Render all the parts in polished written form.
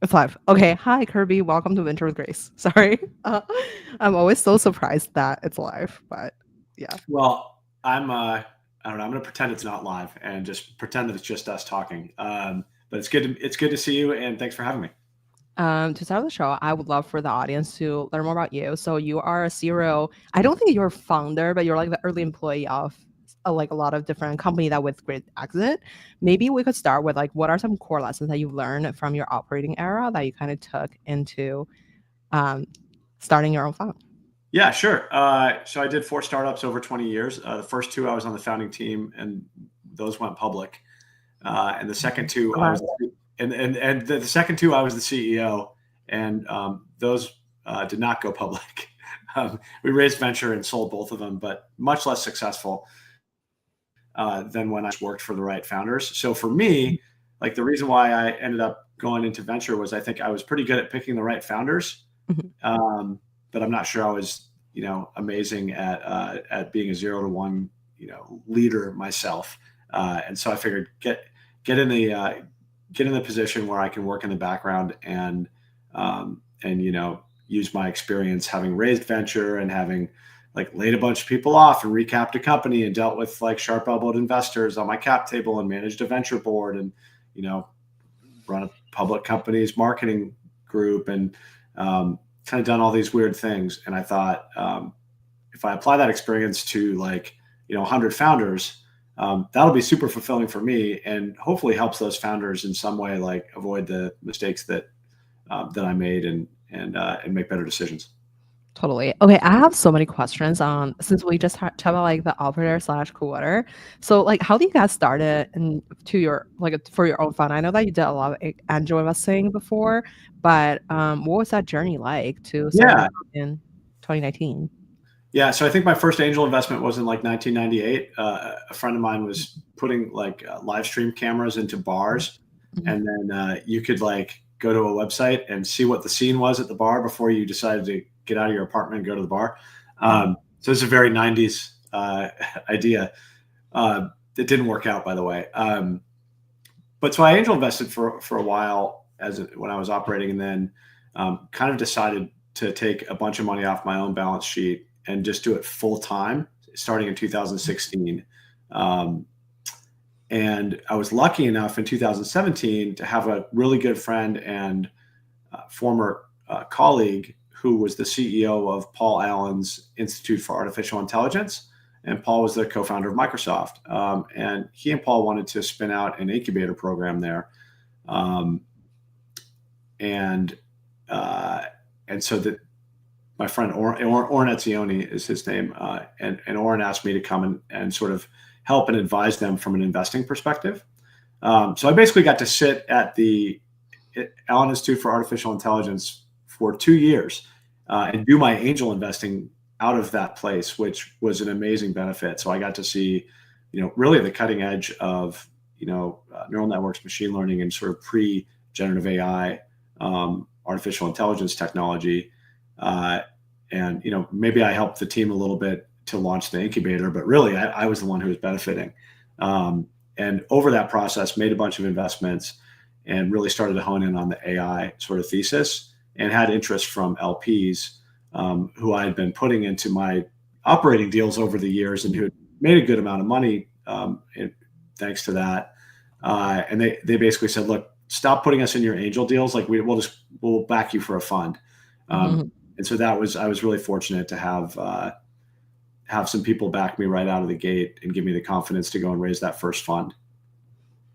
It's live. Okay. Hi, Kirby. Welcome to Winter with Grace. Sorry. I'm always so surprised that it's live, but yeah. Well, I don't know. I'm going to pretend it's not live and just pretend that it's just us talking. But it's good to see you, and thanks for having me. To start the show, I would love for the audience to learn more about you. So you are a serial. I don't think you're a founder, but you're like the early employee of like a lot of different company that with great exit. Maybe we could start with like what are some core lessons that you've learned from your operating era that you kind of took into um, starting your own fund. Yeah, sure. So I did 4 startups over 20 years. The first two I was on the founding team, and those went public. And the second two I was, the second two I was the CEO, and those did not go public. We raised venture and sold both of them, but much less successful than when I worked for the right founders. So for me, like the reason why I ended up going into venture was I think I was pretty good at picking the right founders, Mhm. but I'm not sure I was amazing at being a 0 to 1 leader myself. And so I figured get in the get in the position where I can work in the background and use my experience having raised venture and having like laid a bunch of people off and recapped a company and dealt with like sharp elbowed investors on my cap table and managed a venture board and you know run a public company's marketing group and kind of done all these weird things. And I thought if I apply that experience to 100 founders, that'll be super fulfilling for me and hopefully helps those founders in some way, like avoid the mistakes that I made and make better decisions. Totally. Okay, I have so many questions on since we just talked about like the operator slash co-water. So like how do you guys started and to your like for your own fund? I know that you did a lot of angel investing before, but what was that journey like to start your Yeah. fund in 2019? Yeah. So I think my first angel investment was in like 1998. A friend of mine was putting like live stream cameras into bars, Mhm. and then you could like go to a website and see what the scene was at the bar before you decided to get out of your apartment and go to the bar. Mhm. So it's a very 90s idea. It didn't work out, by the way. But so I angel invested for a while when I was operating, and then kind of decided to take a bunch of money off my own balance sheet and just do it full time, starting in 2016. Um, and I was lucky enough in 2017 to have a really good friend and former colleague who was the CEO of Paul Allen's Institute for Artificial Intelligence. And Paul was the co-founder of Microsoft. And he and Paul wanted to spin out an incubator program there. Um, and uh, and so that my friend Oren Etzioni is his name, and Oren asked me to come and sort of help and advise them from an investing perspective. So I basically got to sit at the Allen Institute for Artificial Intelligence for 2 years and do my angel investing out of that place, which was an amazing benefit. So I got to see, really the cutting edge of, neural networks, machine learning, and sort of pre-generative AI, artificial intelligence technology. Uh, and, maybe I helped the team a little bit to launch the incubator, but really I was the one who was benefiting. And over that process, made a bunch of investments and really started to hone in on the AI sort of thesis and had interest from LPs who I had been putting into my operating deals over the years and who had made a good amount of money thanks to that. And they basically said, look, stop putting us in your angel deals. Like we'll back you for a fund. Mhm. And so I was really fortunate to have some people back me right out of the gate and give me the confidence to go and raise that first fund.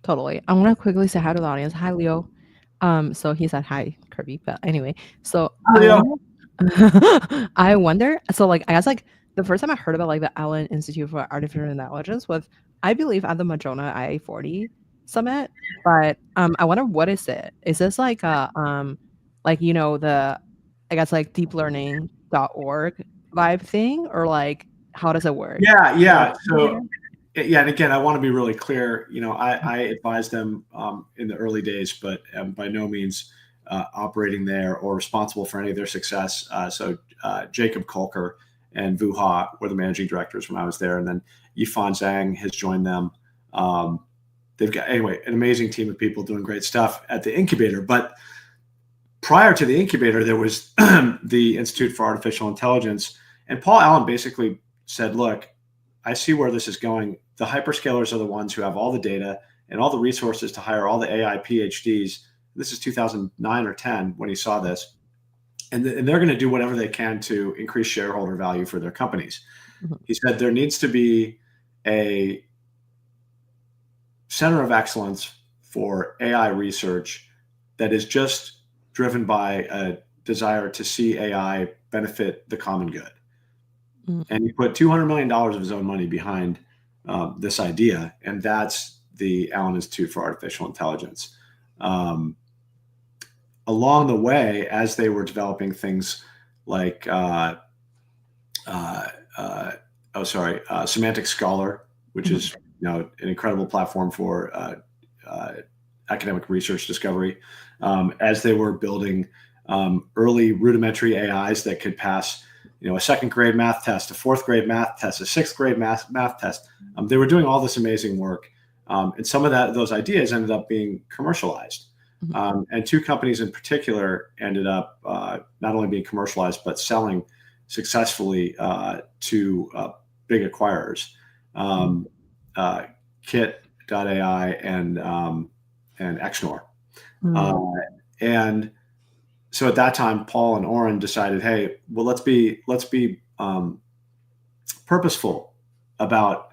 Totally. I want to quickly say hi to the audience. Hi, Leo. So he said hi, Kirby. But anyway, so I Leo. wonder, I wonder. So like, I guess like the first time I heard about like the Allen Institute for Artificial Intelligence was, I believe, at the Madrona IA40 summit. But I wonder what is it? Is this like a like the I guess like deeplearning.org vibe thing, or like how does it work? Yeah, Is it like yeah. incubator? So yeah, and again, I want to be really clear. I advised them in the early days, but by no means operating there or responsible for any of their success. So Jacob Kolker and Vu Ha were the managing directors when I was there, and then Yifan Zhang has joined them. They've got anyway an amazing team of people doing great stuff at the incubator. But prior to the incubator, there was the Institute for Artificial Intelligence, and Paul Allen basically said, look, I see where this is going. The hyperscalers are the ones who have all the data and all the resources to hire all the AI PhDs. This is 2009 or 10 when he saw this. And they're going to do whatever they can to increase shareholder value for their companies. Mhm. He said there needs to be a center of excellence for AI research that is just driven by a desire to see AI benefit the common good. Mhm. And he put $200 million of his own money behind this idea, and that's the Allen Institute for Artificial Intelligence. Along the way, as they were developing things like Semantic Scholar, which Mhm. is an incredible platform for academic research discovery, as they were building early rudimentary AIs that could pass a second grade math test, a fourth grade math test, a sixth grade math test. They were doing all this amazing work. And some of those ideas ended up being commercialized. Mhm. And two companies in particular ended up not only being commercialized, but selling successfully to big acquirers, Mhm. Kit.ai and Exnor. Mhm. And so at that time, Paul and Oren decided, hey, well, let's be purposeful about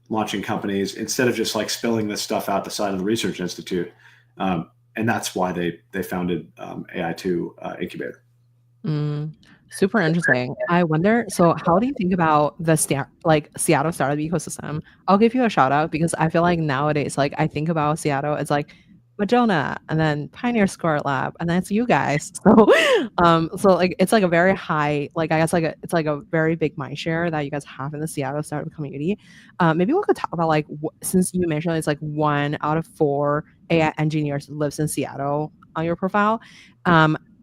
launching companies instead of just like spilling this stuff out the side of the research institute. And that's why they founded AI2 Incubator. Mm, super interesting. I wonder, so how do you think about the Seattle startup ecosystem? I'll give you a shout out because I feel like nowadays, like I think about Seattle, it's like Madonna and then Pioneer Square Lab, and then it's you guys. So like it's like a very high, like I guess like it's like a very big mind share that you guys have in the Seattle startup community. Maybe we could talk about like since you mentioned it's like 1 out of 4 AI engineers lives in Seattle on your profile.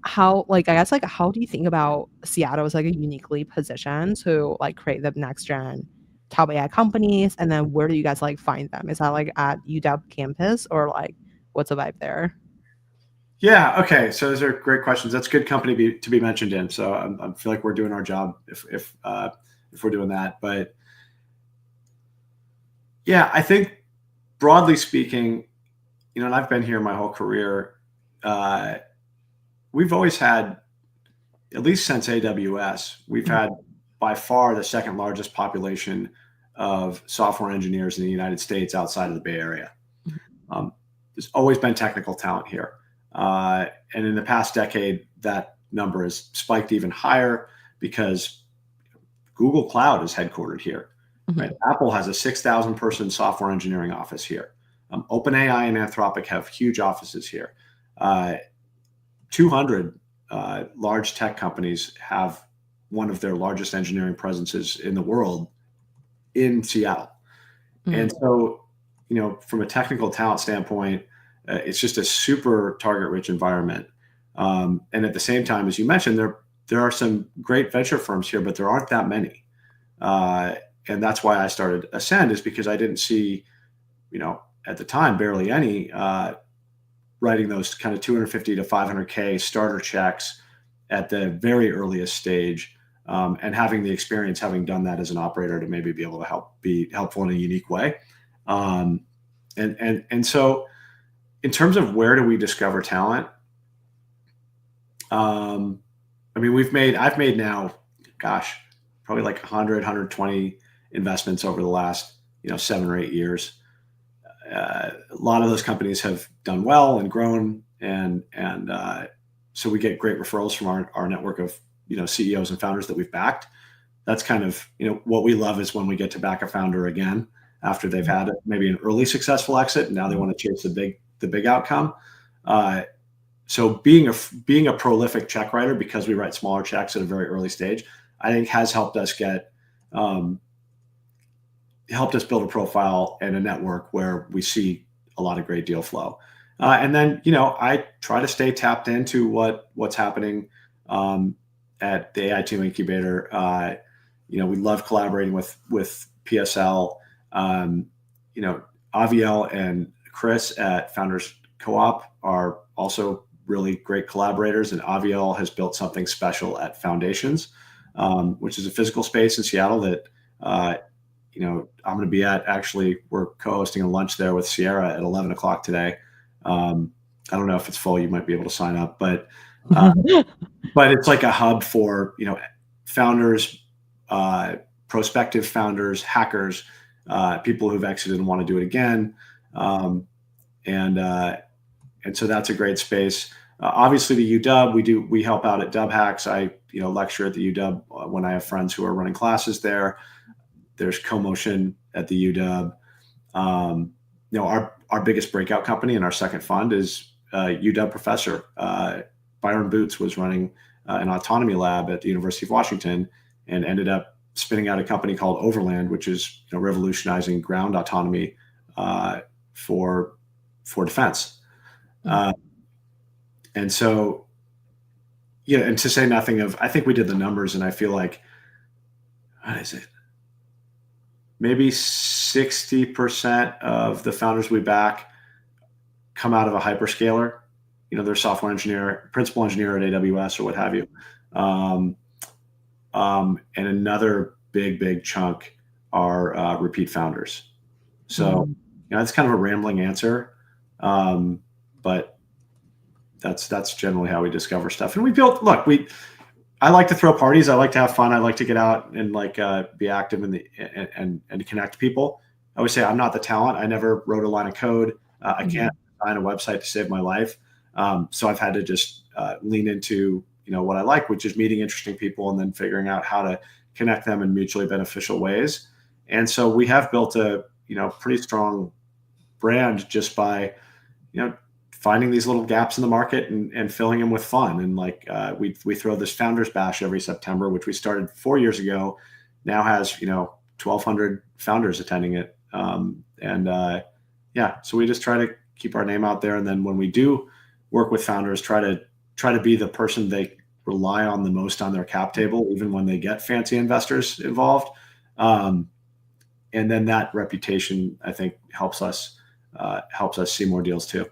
How like I guess like how do you think about Seattle as like a uniquely positioned to like create the next gen top AI companies, and then where do you guys like find them? Is that like at UW campus or like what's the vibe there? Yeah. Okay. So those are great questions. That's good company to be mentioned in. So I feel like we're doing our job if we're doing that. But yeah, I think broadly speaking, and I've been here my whole career. Uh, we've always had, at least since AWS, we've Mhm. had by far the second largest population of software engineers in the United States outside of the Bay Area. Mhm. Um, there's always been technical talent here. And in the past decade, that number has spiked even higher because Google Cloud is headquartered here. Right? Mhm. Apple has a 6,000 person software engineering office here. OpenAI and Anthropic have huge offices here. 200 large tech companies have one of their largest engineering presences in the world in Seattle. And Mhm. so, from a technical talent standpoint, it's just a super target rich environment. And at the same time, as you mentioned, there are some great venture firms here, but there aren't that many. Uh, and that's why I started Ascend, is because I didn't see, at the time, barely any writing those kind of 250 to 500K starter checks at the very earliest stage, and having the experience, having done that as an operator, to maybe be able to be helpful in a unique way. Um, and so, in terms of where do we discover talent, I mean, I've made now, gosh, probably like 100, 120 investments over the last 7 or 8 years. A lot of those companies have done well and grown, and so we get great referrals from our network of CEOs and founders that we've backed. That's kind of what we love, is when we get to back a founder again after they've had maybe an early successful exit, and now they Mhm. want to chase the big outcome. So being a prolific check writer, because we write smaller checks at a very early stage, I think has um, helped us build a profile and a network where we see a lot of great deal flow. And then, I try to stay tapped into what's happening at the AI2 incubator. We love collaborating with PSL. Um, you know, Aviel and Chris at Founders Co-op are also really great collaborators, and Aviel has built something special at Foundations, which is a physical space in Seattle that I'm going to be at. Actually, we're co-hosting a lunch there with Sierra at 11 o'clock today. I don't know if it's full. You might be able to sign up, but it's like a hub for founders, prospective founders, hackers, people who've exited and want to do it again, and so that's a great space. Obviously, the UW, we help out at Dub Hacks. I lecture at the UW when I have friends who are running classes there. There's CoMotion at the UW. Our biggest breakout company in our second fund is UW professor. Byron Boots was running an autonomy lab at the University of Washington and ended up spinning out a company called Overland, which is revolutionizing ground autonomy for defense. And so, and to say nothing of, I think we did the numbers, and I feel like, what is it? Maybe 60% of the founders we back come out of a hyperscaler. They're software engineer, principal engineer at AWS or what have you. And another big chunk are repeat founders. So, it's kind of a rambling answer, but that's generally how we discover stuff. And I like to throw parties. I like to have fun. I like to get out and be active and connect people. I always say I'm not the talent. I never wrote a line of code. I can't design a website to save my life. So I've had to just lean into what I like, which is meeting interesting people and then figuring out how to connect them in mutually beneficial ways. And so we have built a pretty strong brand just by finding these little gaps in the market and filling them with fun. And we throw this founders bash every September, which we started 4 years ago, now has 1,200 founders attending it. So we just try to keep our name out there. And then when we do work with founders, try to be the person they rely on the most on their cap table, even when they get fancy investors involved. And then that reputation, I think, helps us see more deals too.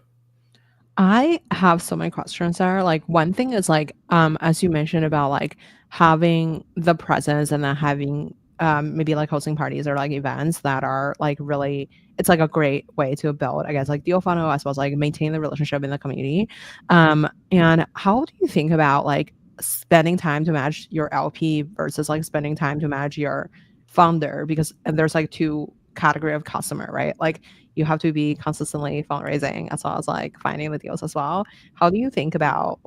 I have so many questions there. One thing is as you mentioned about having the presence and then having maybe hosting parties or events that are really, it's a great way to build, I guess, deal funnel as well as maintain the relationship in the community. And how do you think about spending time to manage your LP versus spending time to manage your founder? Because there's two category of customer, right? You have to be consistently fundraising as well as finding the deals as well. How do you think about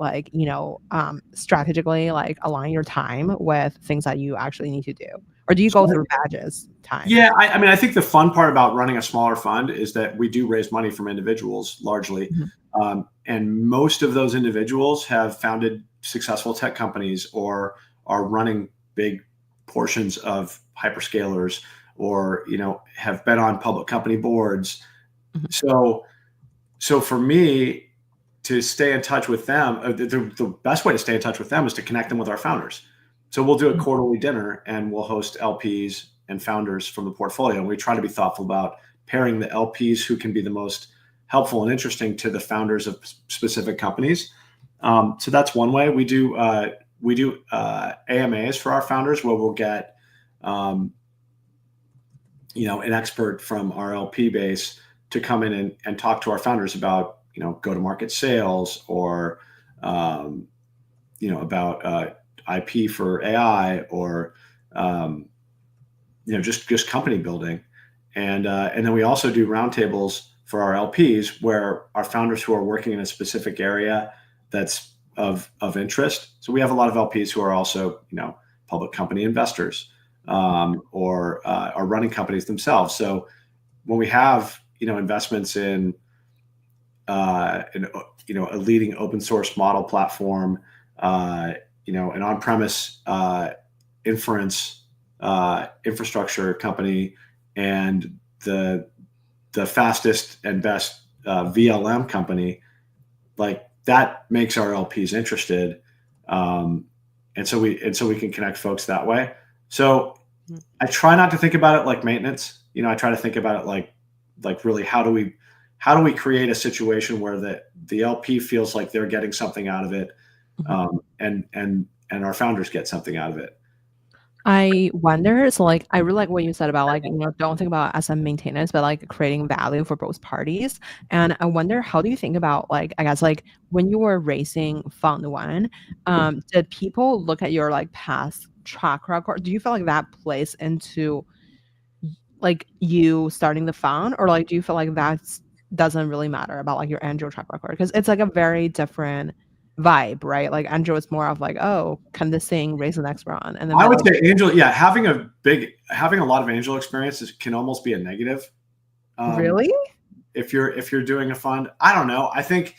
strategically align your time with things that you actually need to do? Or do you go through badges time? Yeah, I think the fun part about running a smaller fund is that we do raise money from individuals largely. And most of those individuals have founded successful tech companies or are running big portions of hyperscalers or have been on public company boards. So for me to stay in touch with them, the best way to stay in touch with them is to connect them with our founders. So we'll do a quarterly dinner and we'll host LPs and founders from the portfolio. And we try to be thoughtful about pairing the LPs who can be the most helpful and interesting to the founders of specific companies. So that's one way. We do AMAs for our founders where we'll get an expert from our LP base to come in and talk to our founders about, go-to-market sales or, about IP for AI or, just company building. And then we also do roundtables for our LPs where our founders who are working in a specific area that's of interest. So we have a lot of LPs who are also, public company investors. Or are running companies themselves. So when we have investments in a leading open source model platform, an on-premise inference infrastructure company, and the fastest and best VLM company, that makes our LPs interested, and so we can connect folks that way. So I try not to think about it like maintenance. I try to think about it like really how do how do we create a situation where the LP feels like they're getting something out of it, and our founders get something out of it. I wonder, so, like, I really like what you said about, like, don't think about as a maintenance, but, like, creating value for both parties, and I wonder, how do you think about, like, I guess, like, when you were raising Fund 1, did people look at your, like, past track record? Do you feel like that plays into, like, you starting the fund, or, like, do you feel like that's doesn't really matter about, like, your angel track record? Because it's, like, a very different vibe, right? Like, angel is more of, like, "Oh, can this thing raise the next round?" And then I but, would like say angel, yeah, having a lot of angel experiences can almost be a negative. Um, Really? if you're doing a fund, I don't know. I think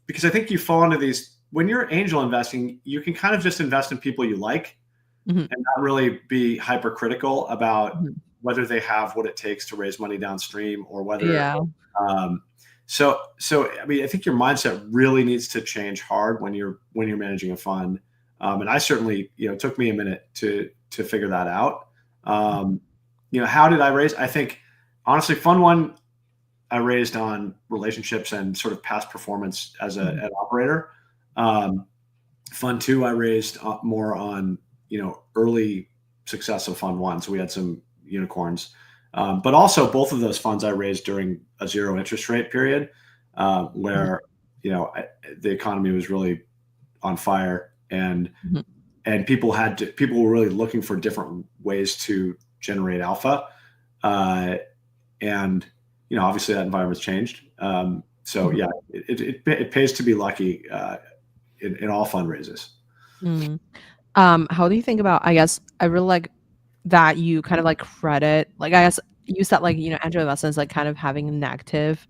because I think you fall into these when you're angel investing, you can kind of just invest in people you like Mhm, and not really be hypercritical about mhm. whether they have what it takes to raise money downstream or whether. Yeah. Um, so I mean, I think your mindset really needs to change hard when you're managing a fund. And I certainly, it took me a minute to figure that out. Um, how did I raise? I think honestly, Fund One I raised on relationships and sort of past performance as Mhm, an operator. Um, Fund Two, I raised more on early success of Fund One. So we had some unicorns, but also both of those funds I raised during a zero interest rate period, mhm, where the economy was really on fire, mhm, and people were really looking for different ways to generate alpha, uh, and obviously that environment's changed. So mhm, yeah, it pays to be lucky in all fundraisers. mm. How do you think about, I guess, I really like that you kind of, like, credit, like, I guess you said, like, angel investments, like, kind of having a negative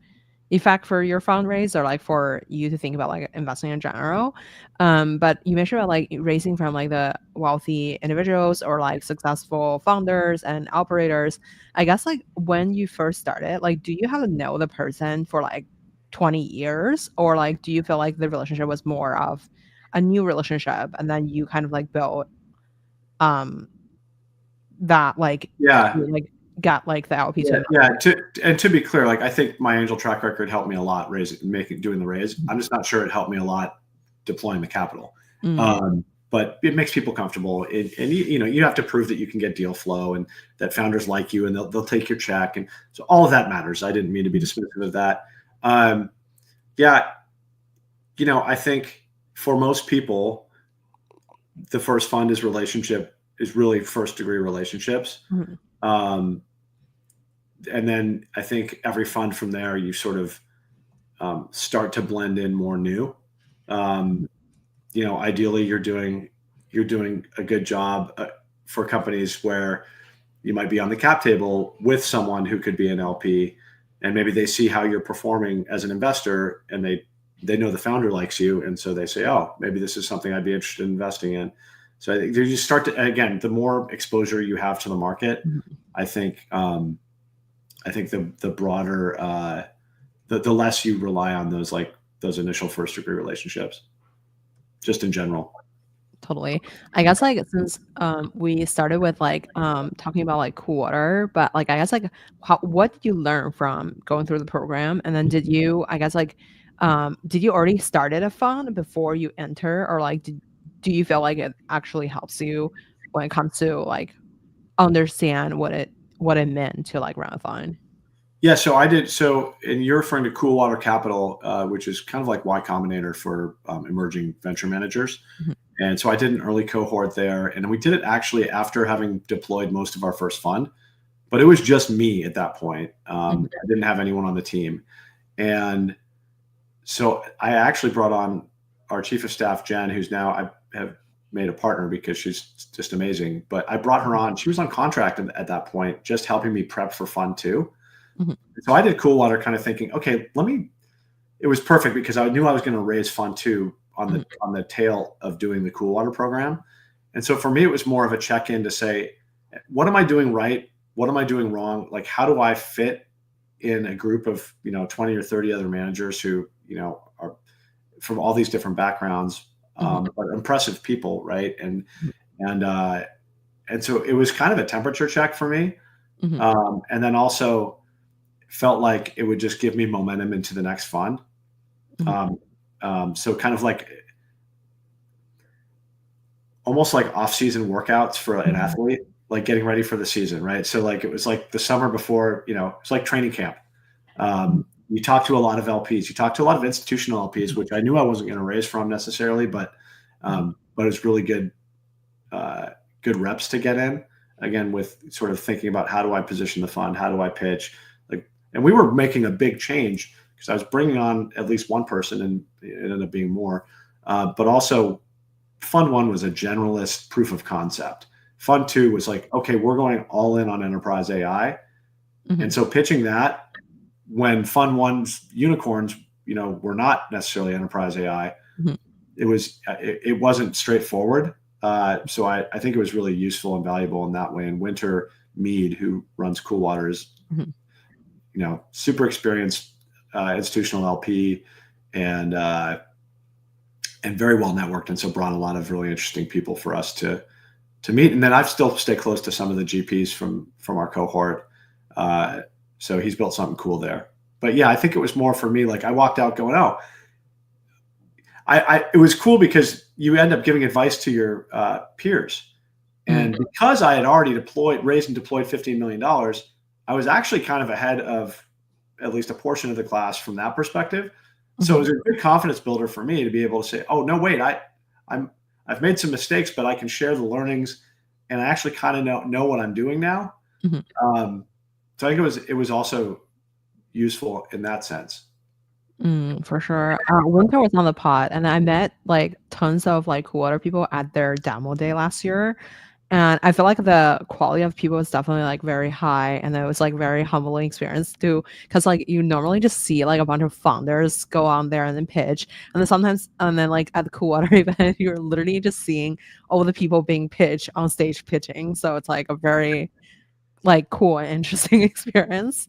effect for your fundraise, or, like, for you to think about, like, investing in general. But you mentioned about, like, raising from, like, the wealthy individuals or, like, successful founders and operators. I guess, like, when you first started, like, do you have to know the person for, like, 20 years? Or, like, do you feel like the relationship was more of a new relationship, and then you kind of, like, built, um, that, like, Yeah, you, like, got, like, the LP to yeah, invest? yeah. To be clear, like I think my angel track record helped me a lot doing the raise. I'm just not sure it helped me a lot deploying the capital. Mm, Um, but it makes people comfortable, and you have to prove that you can get deal flow and that founders like you and they'll take your check, and so all of that matters. I didn't mean to be mhm, dismissive of that. Um, yeah, I think for most people, the first fund is really first degree relationships. mhm, Um, and then I think every fund from there, you sort of start to blend in more new. Um, mhm, Ideally, you're doing a good job for companies where you might be on the cap table with someone who could be an LP, and maybe they see how you're performing as an investor, and they know the founder likes you, and so they say, oh, maybe this is something I'd be interested in investing in. So I think you start to, again, the more exposure you have to the market, mhm. I think the broader the less you rely on those initial first degree relationships, just in general. Totally. I guess, like, since, we started with, like, talking about, like, cool water, but, like, I guess, like, what did you learn from going through the program? And then did you, I guess, like, did you already started a fund before you enter? Or, like, do you feel like it actually helps you when it comes to, like, understand what it meant to, like, run a fund? Yeah, so I did. So, and you're referring to Cool Water Capital, which is kind of like Y Combinator for emerging venture managers. Mhm, And so I did an early cohort there, and we did it actually after having deployed most of our first fund. But it was just me at that point. mhm, I didn't have anyone on the team, and so I actually brought on our chief of staff, Jen, who's now I have made a partner because she's just amazing. But I brought her mhm, on. She was on contract at that point, just helping me prep for fund two. mhm, So I did Cool Water, kind of thinking, okay, it was perfect because I knew I was going to raise fund two on mhm, the tail of doing the Cool Water program. And so for me, it was more of a check-in to say, what am I doing right? What am I doing wrong? Like, how do I fit in a group of, 20 or 30 other managers who, are from all these different backgrounds, mhm, but impressive people, right? And mhm, and uh, and so it was kind of a temperature check for me. mhm, And then also felt like it would just give me momentum into the next fund. So kind of like almost like off-season workouts for an athlete, like getting ready for the season, right? So like it was like the summer before, it's like training camp. You talk to a lot of LPs, you talk to a lot of institutional LPs, which I knew I wasn't going to raise from necessarily, but it's really good reps to get in, again, with sort of thinking about how do I position the fund, how do I pitch, and we were making a big change because I was bringing on at least one person, and it ended up being more, but also fund one was a generalist proof of concept. Fund two was like, okay, we're going all in on enterprise AI. And so pitching that when fund one's unicorns, were not necessarily enterprise AI, it wasn't straightforward. So I think it was really useful and valuable in that way. And Winter Mead, who runs Coolwater, is super experienced institutional LP and very well networked, and so brought a lot of really interesting people for us to meet. And then I've still stayed close to some of the GPs from our cohort. So he's built something cool there. But yeah, I think it was more for me, like I walked out going, oh, it was cool because you end up giving advice to your peers. And because I had already raised and deployed $15 million, I was actually kind of ahead of at least a portion of the class from that perspective. So it was a good confidence builder for me to be able to say, oh, no, wait, I've made some mistakes, but I can share the learnings, and I actually kind of know what I'm doing now. So I think it was also useful in that sense. For sure. Winter was on the pod, and I met like tons of like cool other people at their demo day last year. And I feel like the quality of people is definitely like very high, and it was like very humbling experience too, because like you normally just see like a bunch of founders go on there and then pitch, and then like at the cool water event, you're literally just seeing all the people being pitched on stage pitching. So it's like a very like cool and interesting experience.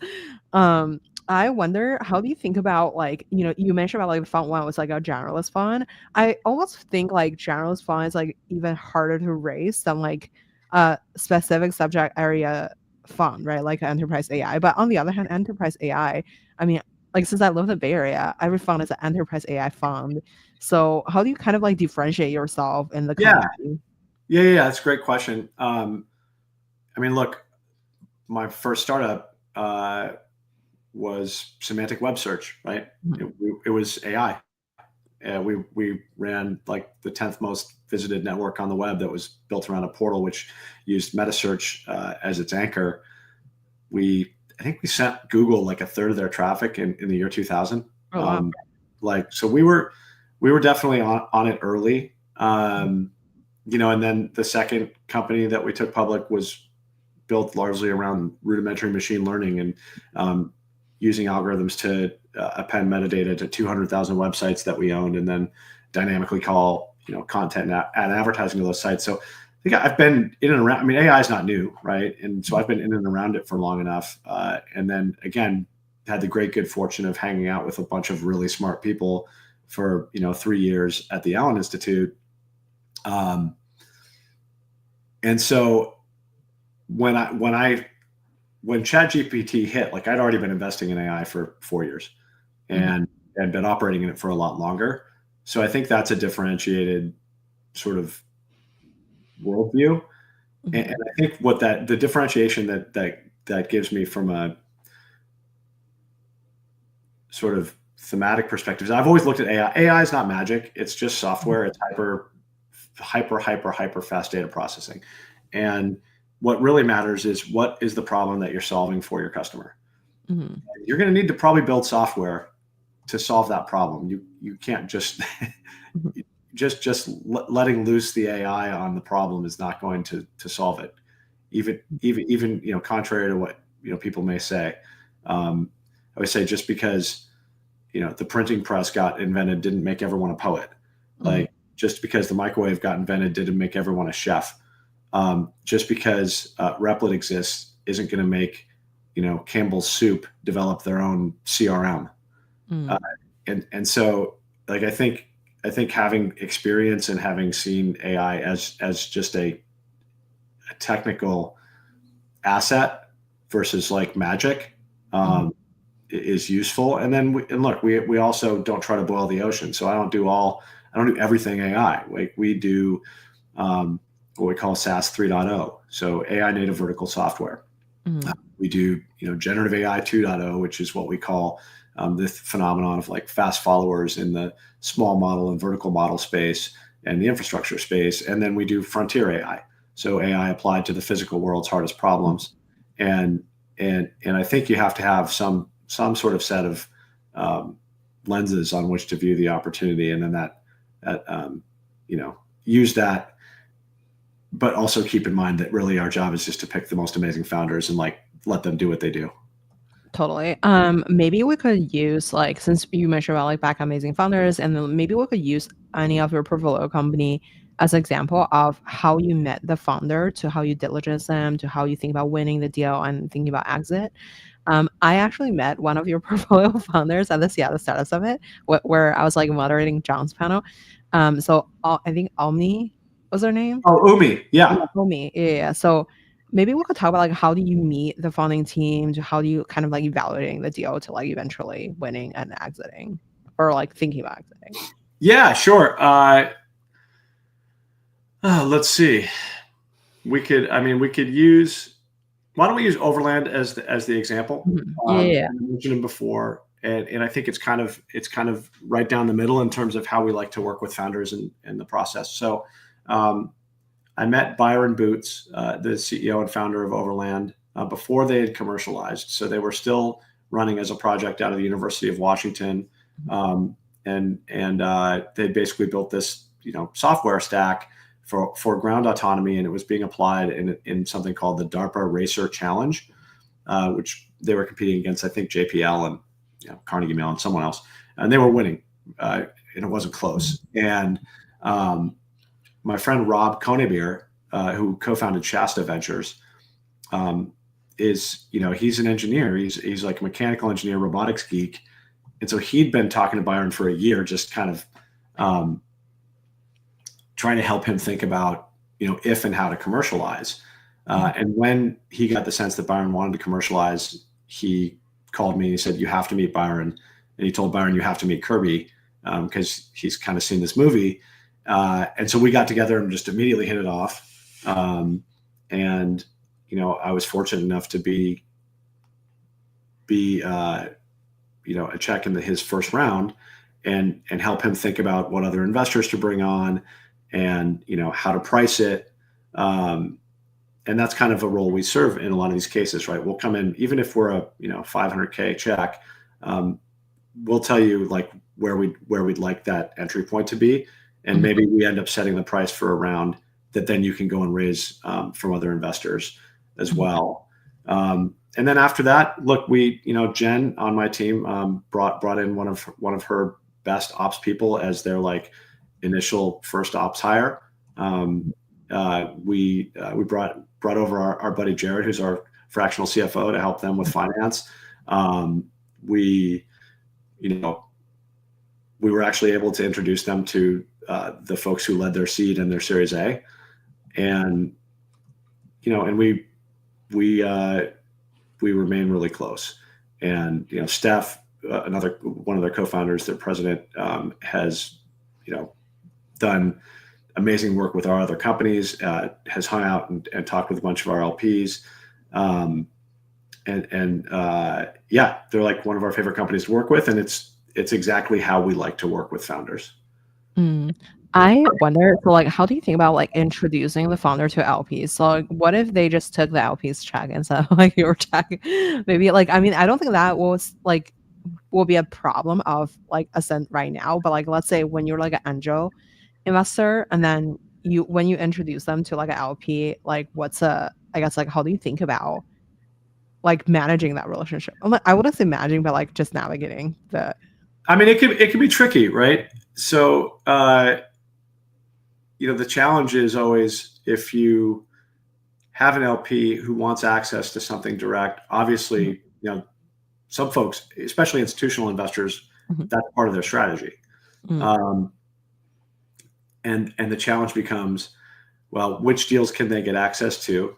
I wonder, how do you think about like, you mentioned about like the fund one was like a generalist fund. I almost think like generalist fund is like even harder to raise than like a specific subject area fund, right? Like enterprise AI. But on the other hand, enterprise AI, I mean, like since I live in the Bay Area, every fund is an enterprise AI fund. So how do you kind of like differentiate yourself in the community? Yeah, that's a great question. I mean, look, my first startup was semantic web search, right? It was AI. We ran like the 10th most visited network on the web that was built around a portal which used meta search as its anchor. I think we sent Google like a third of their traffic in the year 2000. Oh, wow. So we were definitely on it early. And then the second company that we took public was built largely around rudimentary machine learning and using algorithms to append metadata to 200,000 websites that we owned, and then dynamically call content and advertising to those sites. So I think I've been in and around. I mean, AI is not new, right? And so I've been in and around it for long enough. And then again, had the great good fortune of hanging out with a bunch of really smart people for 3 years at the Allen Institute. And so when ChatGPT hit, like I'd already been investing in AI for 4 years and been operating in it for a lot longer. So I think that's a differentiated sort of worldview. And I think the differentiation that gives me from a sort of thematic perspective is I've always looked at AI. AI is not magic. It's just software. It's hyper fast data processing. And what really matters is what is the problem that you're solving for your customer. You're going to need to probably build software to solve that problem. You can't just just letting loose the AI on the problem is not going to solve it. Even contrary to what people may say. I would say just because the printing press got invented didn't make everyone a poet. Like just because the microwave got invented didn't make everyone a chef. Just because Replit exists isn't going to make Campbell's Soup develop their own CRM. And so like I think having experience and having seen AI as just a technical asset versus like magic is useful. And then look, we also don't try to boil the ocean. So I don't do everything AI. Like we do what we call SaaS 3.0. So AI native vertical software. Mm. We do, generative AI 2.0, which is what we call this phenomenon of like fast followers in the small model and vertical model space and the infrastructure space. And then we do frontier AI. So AI applied to the physical world's hardest problems. And I think you have to have some sort of set of lenses on which to view the opportunity, and then that use that, but also keep in mind that really our job is just to pick the most amazing founders and like let them do what they do. Totally. Maybe we could use like, since you mentioned about like back amazing founders, and then maybe we could use any of your portfolio company as an example of how you met the founder, to how you diligence them, to how you think about winning the deal and thinking about exit. I actually met one of your portfolio founders at the Seattle Startup Summit, where I was like moderating John's panel. I think Omni was her name. Oh, Umi. Yeah, Yeah. Omni. Yeah. So maybe we could talk about like how do you meet the founding team, to how do you kind of like evaluating the deal to like eventually winning and exiting, or like thinking about exiting. Yeah, sure. Let's see. We could use. Why don't we use Overland as the example? Yeah. I mentioned him before, and I think it's kind of right down the middle in terms of how we like to work with founders in the process. So, I met Byron Boots, the CEO and founder of Overland, before they had commercialized. So they were still running as a project out of the University of Washington, and they basically built this software stack for ground autonomy, and it was being applied in something called the DARPA Racer Challenge, which they were competing against, I think, JPL and Carnegie Mellon and someone else, and they were winning, and it wasn't close. And my friend Rob Konebier, who co-founded Shasta Ventures, he's an engineer. He's like a mechanical engineer, robotics geek, and so he'd been talking to Byron for a year, just kind of trying to help him think about if and how to commercialize. And when he got the sense that Byron wanted to commercialize, he called me and he said, "You have to meet Byron." And he told Byron, "You have to meet Kirby," because he's kind of seen this movie. And so we got together and just immediately hit it off. And I was fortunate enough to be a check in his first round, and help him think about what other investors to bring on, and how to price it. And that's kind of a role we serve in a lot of these cases, right? We'll come in, even if we're a $500K check, we'll tell you like where we'd like that entry point to be, and maybe we end up setting the price for a round that then you can go and raise from other investors as well. And then after that, look, Jen on my team brought in one of her best ops people as their like initial first ops hire. We brought over our buddy Jared, who's our fractional CFO, to help them with finance. We were actually able to introduce them to the folks who led their seed and their Series A, and we remain really close. And Steph, another one of their co-founders, their president, has done amazing work with our other companies, has hung out and talked with a bunch of our LPs, yeah, they're like one of our favorite companies to work with, and it's exactly how we like to work with founders. I wonder, so like, how do you think about like introducing the founder to LPs? So like, what if they just took the LP's check instead of like your check? Maybe like, I mean, I don't think that will be a problem of like Ascent right now, but like, let's say when you're like an angel investor, and then when you introduce them to like an LP, like I guess like, how do you think about like managing that relationship? I wouldn't say managing, but like just navigating the. I mean, it can be tricky, right? So, the challenge is always, if you have an LP who wants access to something direct, obviously, some folks, especially institutional investors, that's part of their strategy. And the challenge becomes, well, which deals can they get access to,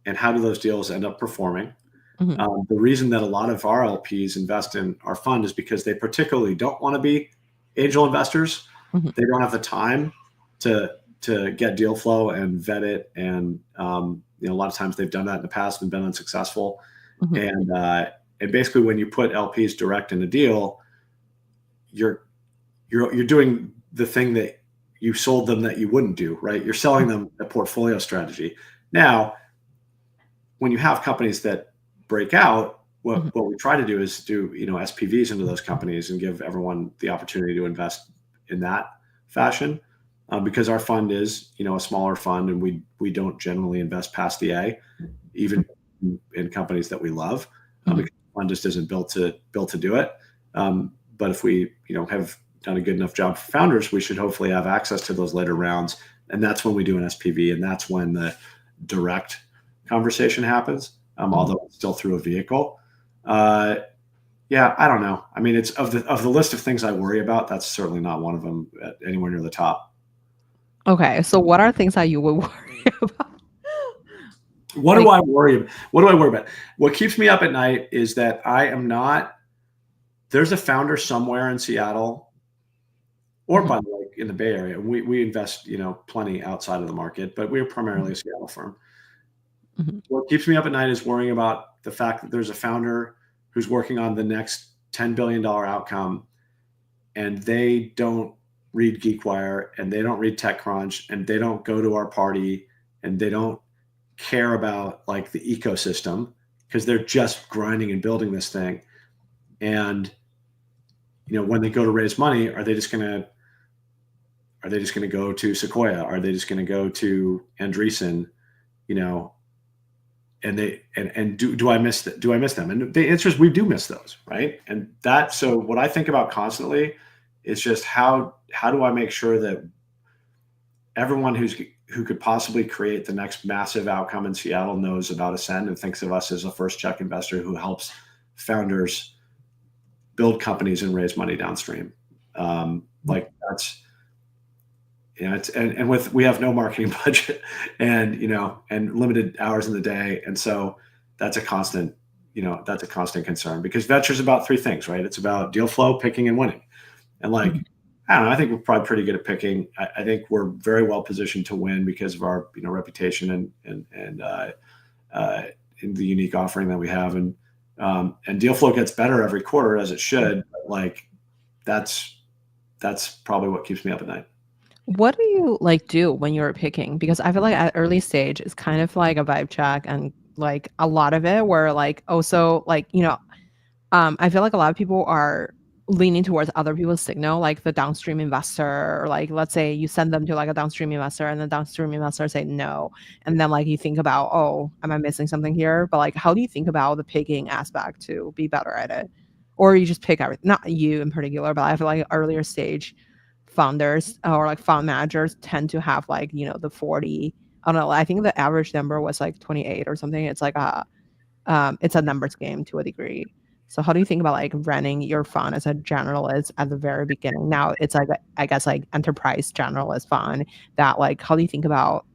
and how do those deals end up performing? The reason that a lot of our LPs invest in our fund is because they particularly don't want to be angel investors. They don't have the time to get deal flow and vet it, and a lot of times they've done that in the past and been unsuccessful. And basically, when you put LPs direct in a deal, you're doing the thing that you sold them that you wouldn't do, right? You're selling them a portfolio strategy. Now, when you have companies that break out, what we try to do is do SPVs into those companies and give everyone the opportunity to invest in that fashion, because our fund is a smaller fund, and we don't generally invest past the A, even in companies that we love, because the fund just isn't built to do it. But if we have done a good enough job for founders, we should hopefully have access to those later rounds, and that's when we do an SPV, and that's when the direct conversation happens, although it's still through a vehicle. Yeah, I don't know. I mean, it's of the list of things I worry about, that's certainly not one of them anywhere near the top. Okay, so what are things that you would worry about? What do I worry about? What keeps me up at night is that I am not. There's a founder somewhere in Seattle, or by the way, in the Bay Area. We invest plenty outside of the market, but we're primarily a Seattle firm. What keeps me up at night is worrying about the fact that there's a founder who's working on the next $10 billion outcome, and they don't read GeekWire, and they don't read TechCrunch, and they don't go to our party, and they don't care about like the ecosystem, because they're just grinding and building this thing. And when they go to raise money, are they just going to go to Sequoia? Are they just going to go to Andreessen? And do I miss them? And the answer is we do miss those, right? And so what I think about constantly is just how do I make sure that everyone who could possibly create the next massive outcome in Seattle knows about Ascend and thinks of us as a first check investor who helps founders build companies and raise money downstream. Like that's, we have no marketing budget, and limited hours in the day, and so that's a constant concern, because venture is about three things, right? It's about deal flow, picking, and winning. And I don't know, I think we're probably pretty good at picking. I think we're very well positioned to win because of our reputation and in the unique offering that we have, and deal flow gets better every quarter, as it should. But that's probably what keeps me up at night. What do you do when you're picking? Because I feel like at early stage, it's kind of like a vibe check, and a lot of it where also I feel like a lot of people are leaning towards other people's signal, like the downstream investor, or let's say you send them to a downstream investor, and the downstream investor say no, and then you think about, oh, am I missing something here? But how do you think about the picking aspect to be better at it? Or you just pick everything? Not you in particular, but I feel like earlier stage founders or fund managers tend to have the 40, I don't know, I think the average number was 28 or something. It's it's a numbers game to a degree. So how do you think about running your fund as a generalist at the very beginning? Now it's I guess enterprise generalist fund, that how do you think about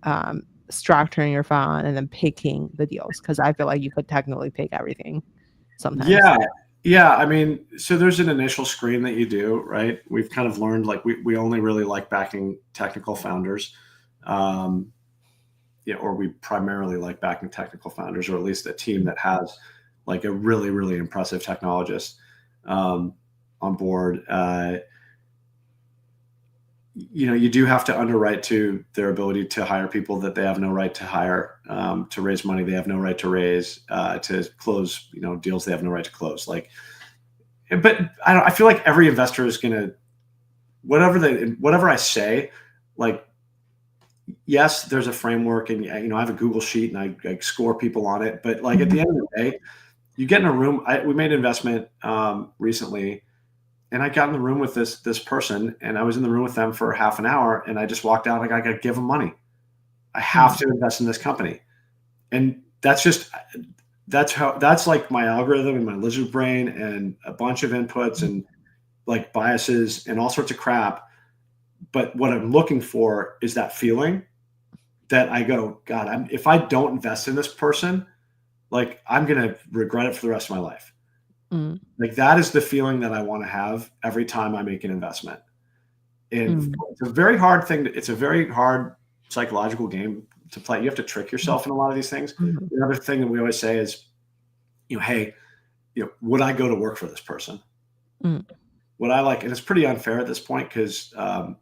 structuring your fund and then picking the deals? Because I feel like you could technically pick everything sometimes. Yeah. I mean, so there's an initial screen that you do, right? We've kind of learned we only really like backing technical founders, or we primarily like backing technical founders, or at least a team that has a really, really impressive technologist on board. You do have to underwrite to their ability to hire people that they have no right to hire, to raise money they have no right to raise, to close deals they have no right to close. But I feel like every investor is gonna whatever I say, yes, there's a framework, and I have a Google sheet, and I score people on it. But at the end of the day, you get in a room. We made an investment recently, and I got in the room with this person, and I was in the room with them for half an hour, and I just walked out I got to give them money. I have to invest in this company. And that's my algorithm and my lizard brain and a bunch of inputs and biases and all sorts of crap. But what I'm looking for is that feeling that I go, God, if I don't invest in this person, like I'm going to regret it for the rest of my life. Mm, Like that is the feeling that I want to have every time I make an investment. And mm, it's a very hard thing. It's a very hard psychological game to play. You have to trick yourself in a lot of these things. mhm, The other thing that we always say is, hey, would I go to work for this person? mm, What I like, and it's pretty unfair at this point because um,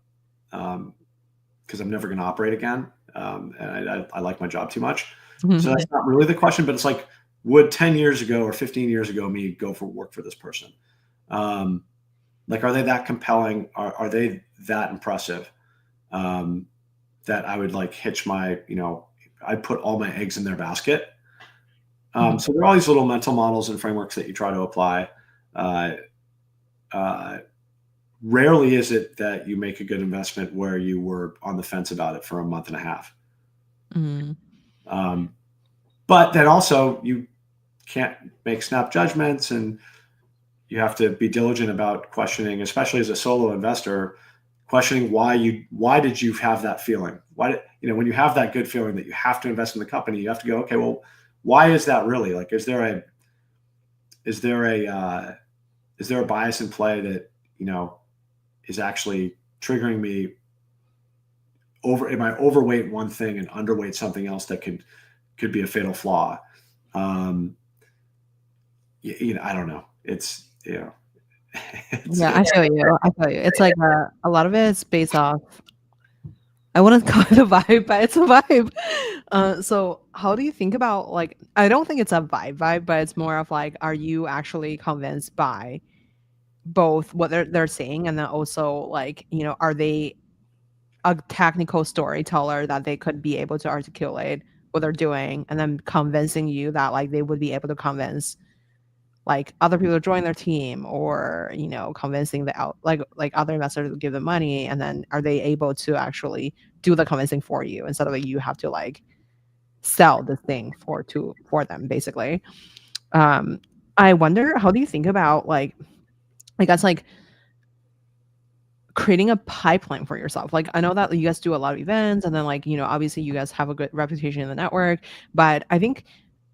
I'm never going to operate again, and I like my job too much. So mhm, that's not really the question, but it's like, would 10 years ago or 15 years ago me go for work for this person? Um, like, are they that compelling? Are they that impressive? Um, that I would like hitch my, I'd put all my eggs in their basket. mhm. So there are all these little mental models and frameworks that you try to apply. Uh, uh, Rarely is it that you make a good investment where you were on the fence about it for a month and a half. Mm, Um, but then also you can't make snap judgments, and you have to be diligent about questioning, especially as a solo investor, questioning why did you have that feeling? Why did, when you have that good feeling that you have to invest in the company, you have to go, okay, well, why is that really? Like, is there a is there a bias in play that is actually triggering me over? Am I overweight one thing and underweight something else that could be a fatal flaw? Um, I don't know. It's it's yeah, I feel you, I feel you. It's like, a lot of it is based off, I wouldn't call it a vibe, but it's a vibe. So how do you think about, like, I don't think it's a vibe, but it's more of like, are you actually convinced by both what they're saying, and then also, like, are they a technical storyteller that they could be able to articulate what they're doing, and then convincing you that, like, they would be able to convince, like, other people to join their team, or convincing the out like other investors to give them money, and then are they able to actually do the convincing for you, instead of, like, you have to, like, sell the thing for them, basically. um I wonder, how do you think about, like, I guess, like, creating a pipeline for yourself? Like, I know that you guys do a lot of events, and then, like, obviously you guys have a good reputation in the network, but I think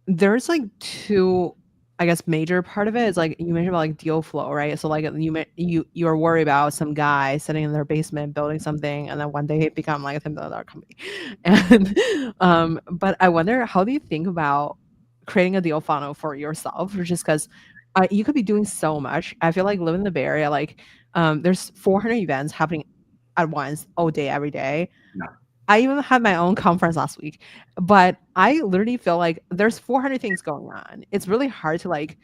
there's, like, 2, I guess, major part of it is, like, you mentioned about, like, deal flow, right? So, like, you're worried about some guy sitting in their basement building something, and then one day it become, like, a $10 billion company. And, but I wonder, how do you think about creating a deal funnel for yourself? Just 'cause, you could be doing so much. I feel like living in the Bay Area, like, there's 400 events happening at once, all day, every day. no. I even had my own conference last week, but I literally feel like there's 400 things going on. It's really hard to, like,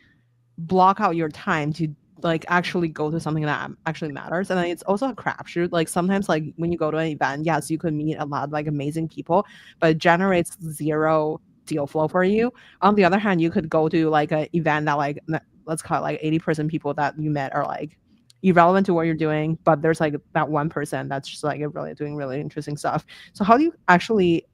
block out your time to, like, actually go to something that actually matters. And then it's also a crapshoot. Like, sometimes, like, when you go to an event, yes, you could meet a lot of, like, amazing people, but it generates zero deal flow for you. On the other hand, you could go to, like, an event that, like, let's call it, like, 80% people that you met are, like, irrelevant to what you're doing, but there's, like, that 1% that's just, like, really doing really interesting stuff. So how do you actually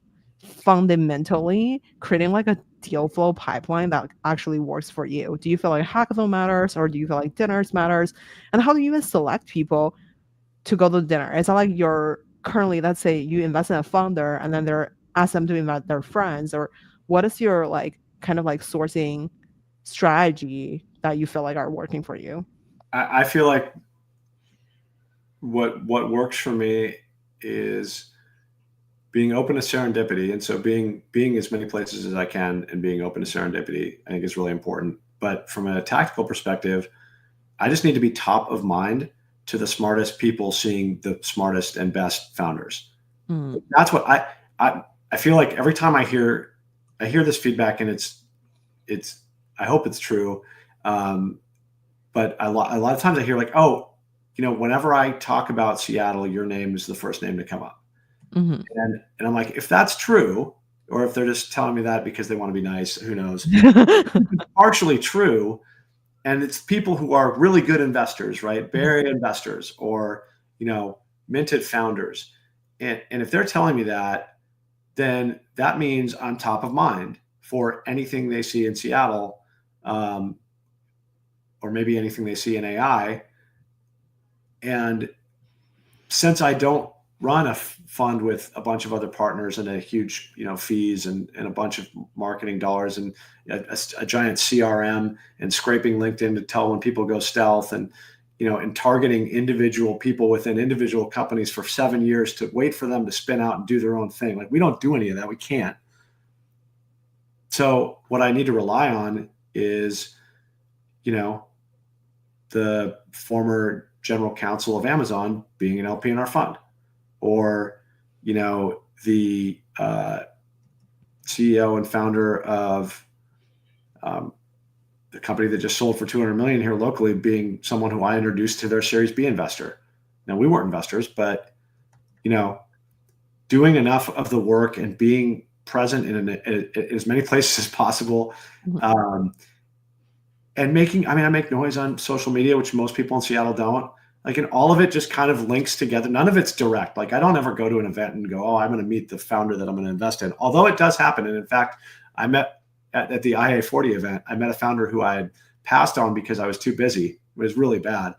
fundamentally creating, like, a deal flow pipeline that actually works for you? Do you feel like hackathon matters, or do you feel like dinners matters? And how do you even select people to go to dinner? It's not like you're currently, let's say you invest in a founder, and then they're ask them to invite their friends, or what is your, like, kind of, like, sourcing strategy that you feel like are working for you? I feel like what works for me is being open to serendipity, and so being as many places as I can and being open to serendipity, I think, is really important. But from a tactical perspective, I just need to be top of mind to the smartest people seeing the smartest and best founders. Mm, That's what I I feel like every time I hear this feedback, and it's I hope it's true. Um, but a lot of times I hear like, oh, whenever I talk about Seattle, your name is the first name to come up. mhm. And I'm like, if that's true, or if they're just telling me that because they want to be nice, who knows? It's partially true, and it's people who are really good investors, right? Bay Area investors, or minted founders. And if they're telling me that, then that means I'm top of mind for anything they see in Seattle, um, or maybe anything they see in AI. And since I don't run a fund with a bunch of other partners and a huge, fees and a bunch of marketing dollars and a giant CRM and scraping LinkedIn to tell when people go stealth and targeting individual people within individual companies for 7 years to wait for them to spin out and do their own thing. Like, we don't do any of that. We can't. So what I need to rely on is, the former general counsel of Amazon being an LP in our fund, or, the CEO and founder of the company that just sold for 200 million here locally being someone who I introduced to their Series B investor. Now, we weren't investors, but, doing enough of the work and being present in as many places as possible, and I make noise on social media, which most people in Seattle don't. Like, and all of it just kind of links together. None of it's direct. Like, I don't ever go to an event and go, oh, I'm going to meet the founder that I'm going to invest in. Although it does happen. And in fact, I met at the IA40 event, I met a founder who I had passed on because I was too busy. It was really bad.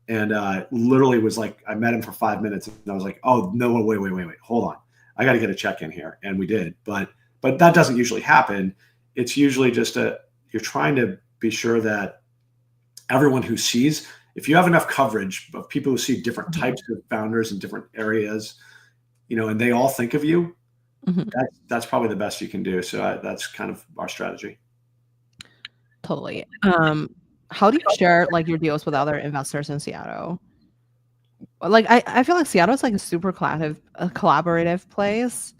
And literally was like, I met him for 5 minutes and I was like, oh, no, wait, hold on. I got to get a check in here. And we did. But that doesn't usually happen. It's usually just you're trying to be sure that everyone who sees, if you have enough coverage of people who see different types of founders in different areas, and they all think of you, that's probably the best you can do. So that's kind of our strategy. Totally. How do you share like your deals with other investors in Seattle? Like, I feel like Seattle is like a super collaborative place.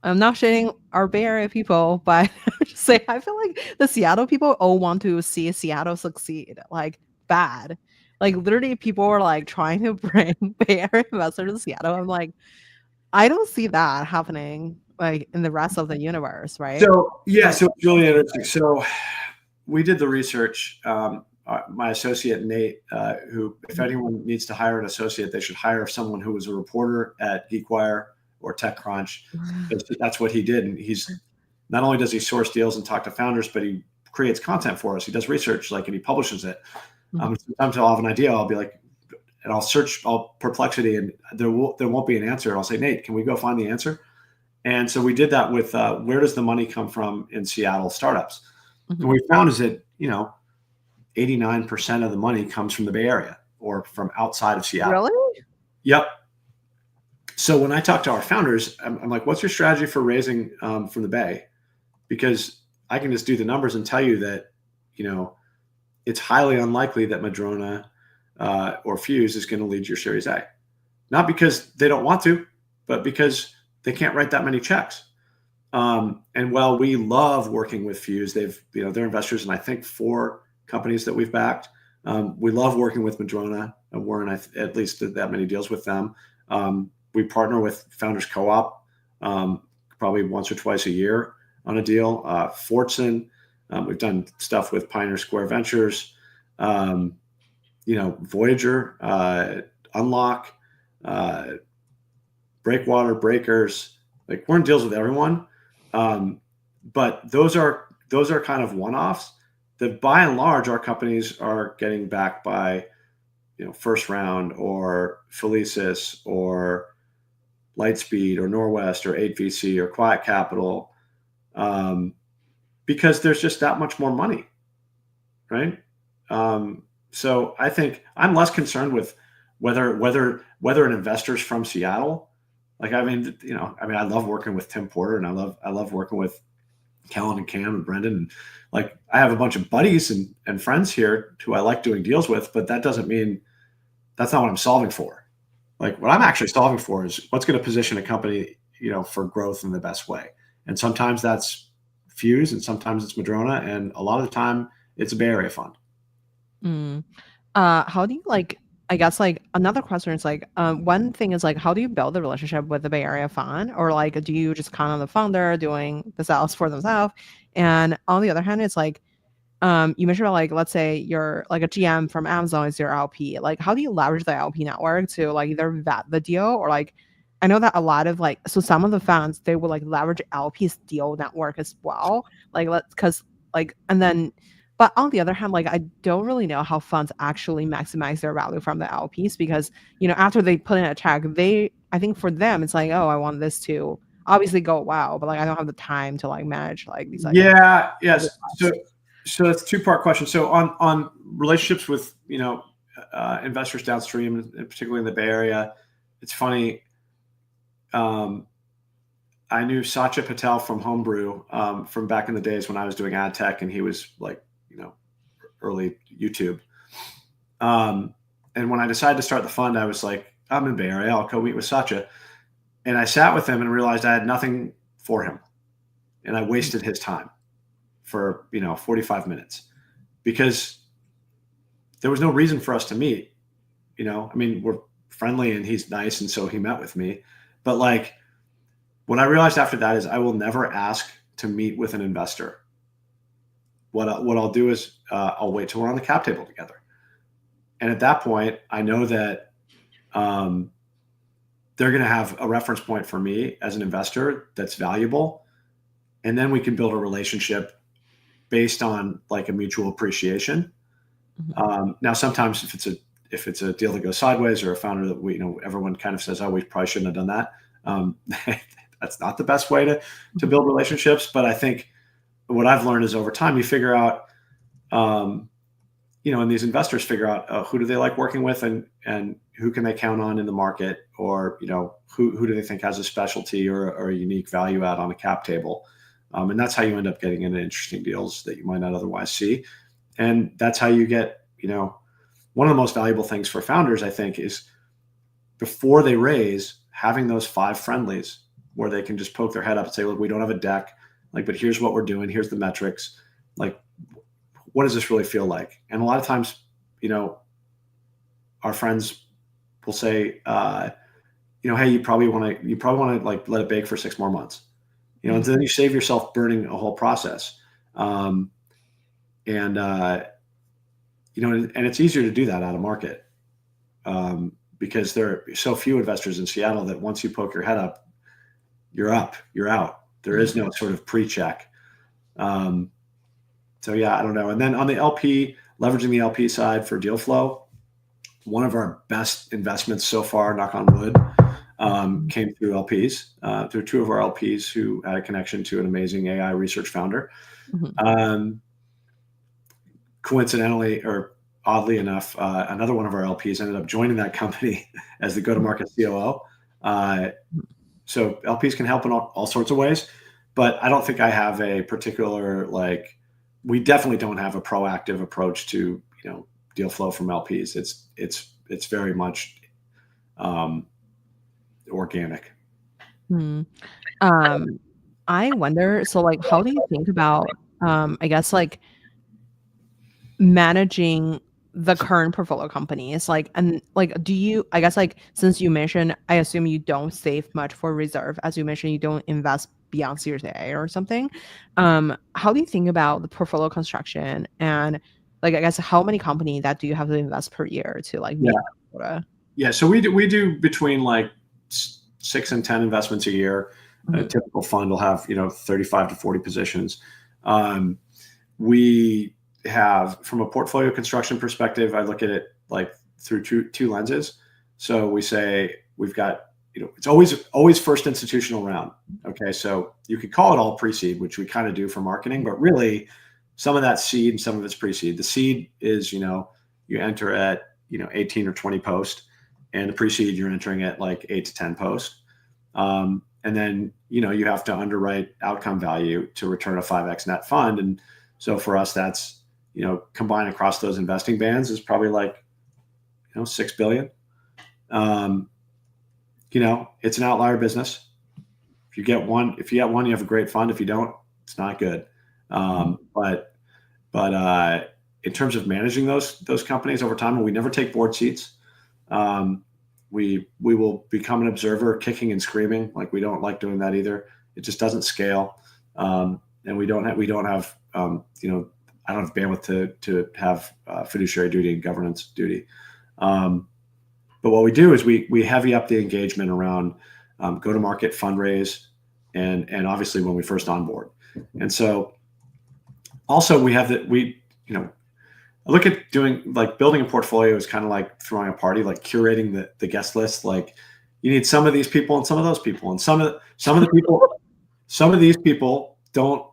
I'm not shitting our Bay Area people, but just say I feel like the Seattle people all want to see Seattle succeed, like bad. Like, literally, people were like trying to bring Bay Area investors to Seattle. I'm like, I don't see that happening like in the rest of the universe, right? So it's really interesting. So we did the research. My associate Nate, who, if anyone needs to hire an associate, they should hire someone who was a reporter at GeekWire or TechCrunch. That's what he did. And he's not only does he source deals and talk to founders, but he creates content for us. He does research, and he publishes it. Sometimes I'll have an idea. I'll be like, and I'll search Perplexity, and there won't be an answer. And I'll say, Nate, can we go find the answer? And so we did that with where does the money come from in Seattle startups? And what we found is that 89% of the money comes from the Bay Area or from outside of Seattle. Really? Yep. So when I talk to our founders, I'm like, what's your strategy for raising from the Bay? Because I can just do the numbers and tell you that, it's highly unlikely that Madrona or Fuse is going to lead your Series A. Not because they don't want to, but because they can't write that many checks. And while we love working with Fuse, they're investors in, I think, 4 companies that we've backed. We love working with Madrona, and we're in at least that many deals with them. We partner with Founders Co-op probably once or twice a year on a deal. Fortson, we've done stuff with Pioneer Square Ventures, Voyager, Unlock, Breakwater, Breakers. Like, we're in deals with everyone, but those are kind of one-offs. That by and large, our companies are getting backed by, First Round or Felicis or Lightspeed or Norwest or 8VC or Quiet Capital, because there's just that much more money, right? So I think I'm less concerned with whether an investor's from Seattle. Like, I love working with Tim Porter, and I love working with Kellen and Cam and Brendan. And like, I have a bunch of buddies and friends here who I like doing deals with, but that doesn't mean that's not what I'm solving for. Like, what I'm actually solving for is what's going to position a company, for growth in the best way. And sometimes that's Fuse, and sometimes it's Madrona, and a lot of the time it's a Bay Area fund. How do you I guess another question is one thing is how do you build the relationship with the Bay Area fund, or do you just count on the founder doing the sales for themselves? And on the other hand, it's you mentioned about let's say you're a GM from Amazon is your LP. How do you leverage the LP network to either vet the deal, or I know that a lot of so some of the funds, they will leverage LP's deal network as well. And then, but on the other hand, I don't really know how funds actually maximize their value from the LPs, because after they put in a check, they I think for them, it's like, oh, I want this to obviously go wow, but like I don't have the time to like manage like these like Yeah, other yes. So, tasks. so that's a two-part question. So on relationships with investors downstream, and particularly in the Bay Area, it's funny. Um, I knew Satya Patel from Homebrew from back in the days when I was doing ad tech, and he was like early YouTube. And when I decided to start the fund, I was like, I'm in Bay Area, I'll go meet with Satya. And I sat with him and realized I had nothing for him, and I wasted his time for 45 minutes because there was no reason for us to meet. I mean, we're friendly and he's nice, and so he met with me. But like, what I realized after that is I will never ask to meet with an investor. What I'll do is I'll wait till we're on the cap table together, and at that point, I know that they're going to have a reference point for me as an investor that's valuable, and then we can build a relationship based on like a mutual appreciation. Mhm. Now, sometimes if it's a deal that goes sideways or a founder that everyone kind of says, oh, we probably shouldn't have done that. That's not the best way to build relationships. But I think what I've learned is over time, you figure out, and these investors figure out who do they like working with, and who can they count on in the market, or who do they think has a specialty or a unique value add on a cap table. And that's how you end up getting into interesting deals that you might not otherwise see. And that's how you get, one of the most valuable things for founders, I think, is before they raise, having those 5 friendlies where they can just poke their head up and say, look, we don't have a deck, but here's what we're doing. Here's the metrics. Like, what does this really feel like? And a lot of times, our friends will say, hey, you probably want to like let it bake for 6 more months, and then you save yourself burning a whole process. And it's easier to do that out of market because there are so few investors in Seattle that once you poke your head up, you're out. There is no sort of pre-check. So yeah, I don't know. And then on the LP, leveraging the LP side for deal flow, one of our best investments so far, knock on wood, came through LPs, through 2 of our LPs who had a connection to an amazing AI research founder. Coincidentally, or oddly enough, another one of our LPs ended up joining that company as the go-to-market COO. So LPs can help in all sorts of ways, but I don't think I have a particular, we definitely don't have a proactive approach to, deal flow from LPs. It's very much organic. I wonder, so like, how do you think about, I guess like managing the current portfolio companies? Like, and like, do you, I guess like, since you mentioned, I assume you don't save much for reserve, as you mentioned, you don't invest beyond Series A or something. How do you think about the portfolio construction and like, I guess how many company that do you have to invest per year to like meet that quota? Yeah. So we do between like 6 and 10 investments a year. A typical fund will have 35 to 40 positions. We have, from a portfolio construction perspective, I look at it like through two lenses. So we say we've got, it's always first institutional round. Okay, so you could call it all pre-seed, which we kind of do for marketing, but really some of that seed and some of it's pre-seed. The seed is you enter at 18 or 20 post, and the pre-seed you're entering at like 8 to 10 post. And then you have to underwrite outcome value to return a 5x net fund. And so for us, that's combined across those investing bands is probably like $6 billion. It's an outlier business. If you get one, you have a great fund. If you don't, it's not good. But in terms of managing those companies over time, and we never take board seats. We will become an observer, kicking and screaming. Like, we don't like doing that either. It just doesn't scale, and we don't have I don't have bandwidth to have fiduciary duty and governance duty. But what we do is we heavy up the engagement around go-to-market, fundraise, and obviously when we first onboard. And so also we have I look at doing, like, building a portfolio is kind of like throwing a party, like curating the guest list. Like, You need some of these people and some of those people, and some of the people, some of these people don't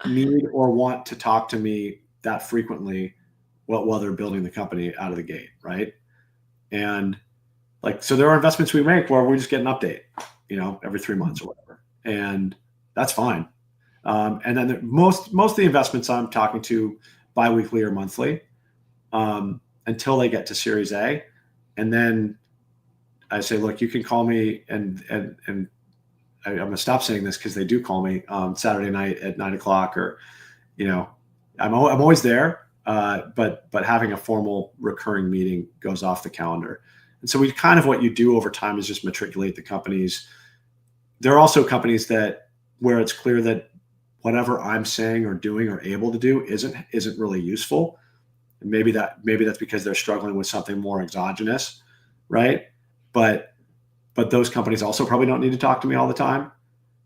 need or want to talk to me that frequently while they're building the company out of the gate, right? And like, so there are investments we make where we just get an update, every 3 months or whatever, and that's fine. And then most of the investments I'm talking to biweekly or monthly, until they get to Series A, and then I say, look, you can call me, and I'm going to stop saying this because they do call me Saturday night at 9 o'clock, or I'm always there, but having a formal recurring meeting goes off the calendar. And so we kind of, what you do over time is just matriculate the companies. There are also companies where it's clear that whatever I'm saying or doing or able to do isn't really useful. And maybe that's because they're struggling with something more exogenous, right? But those companies also probably don't need to talk to me all the time.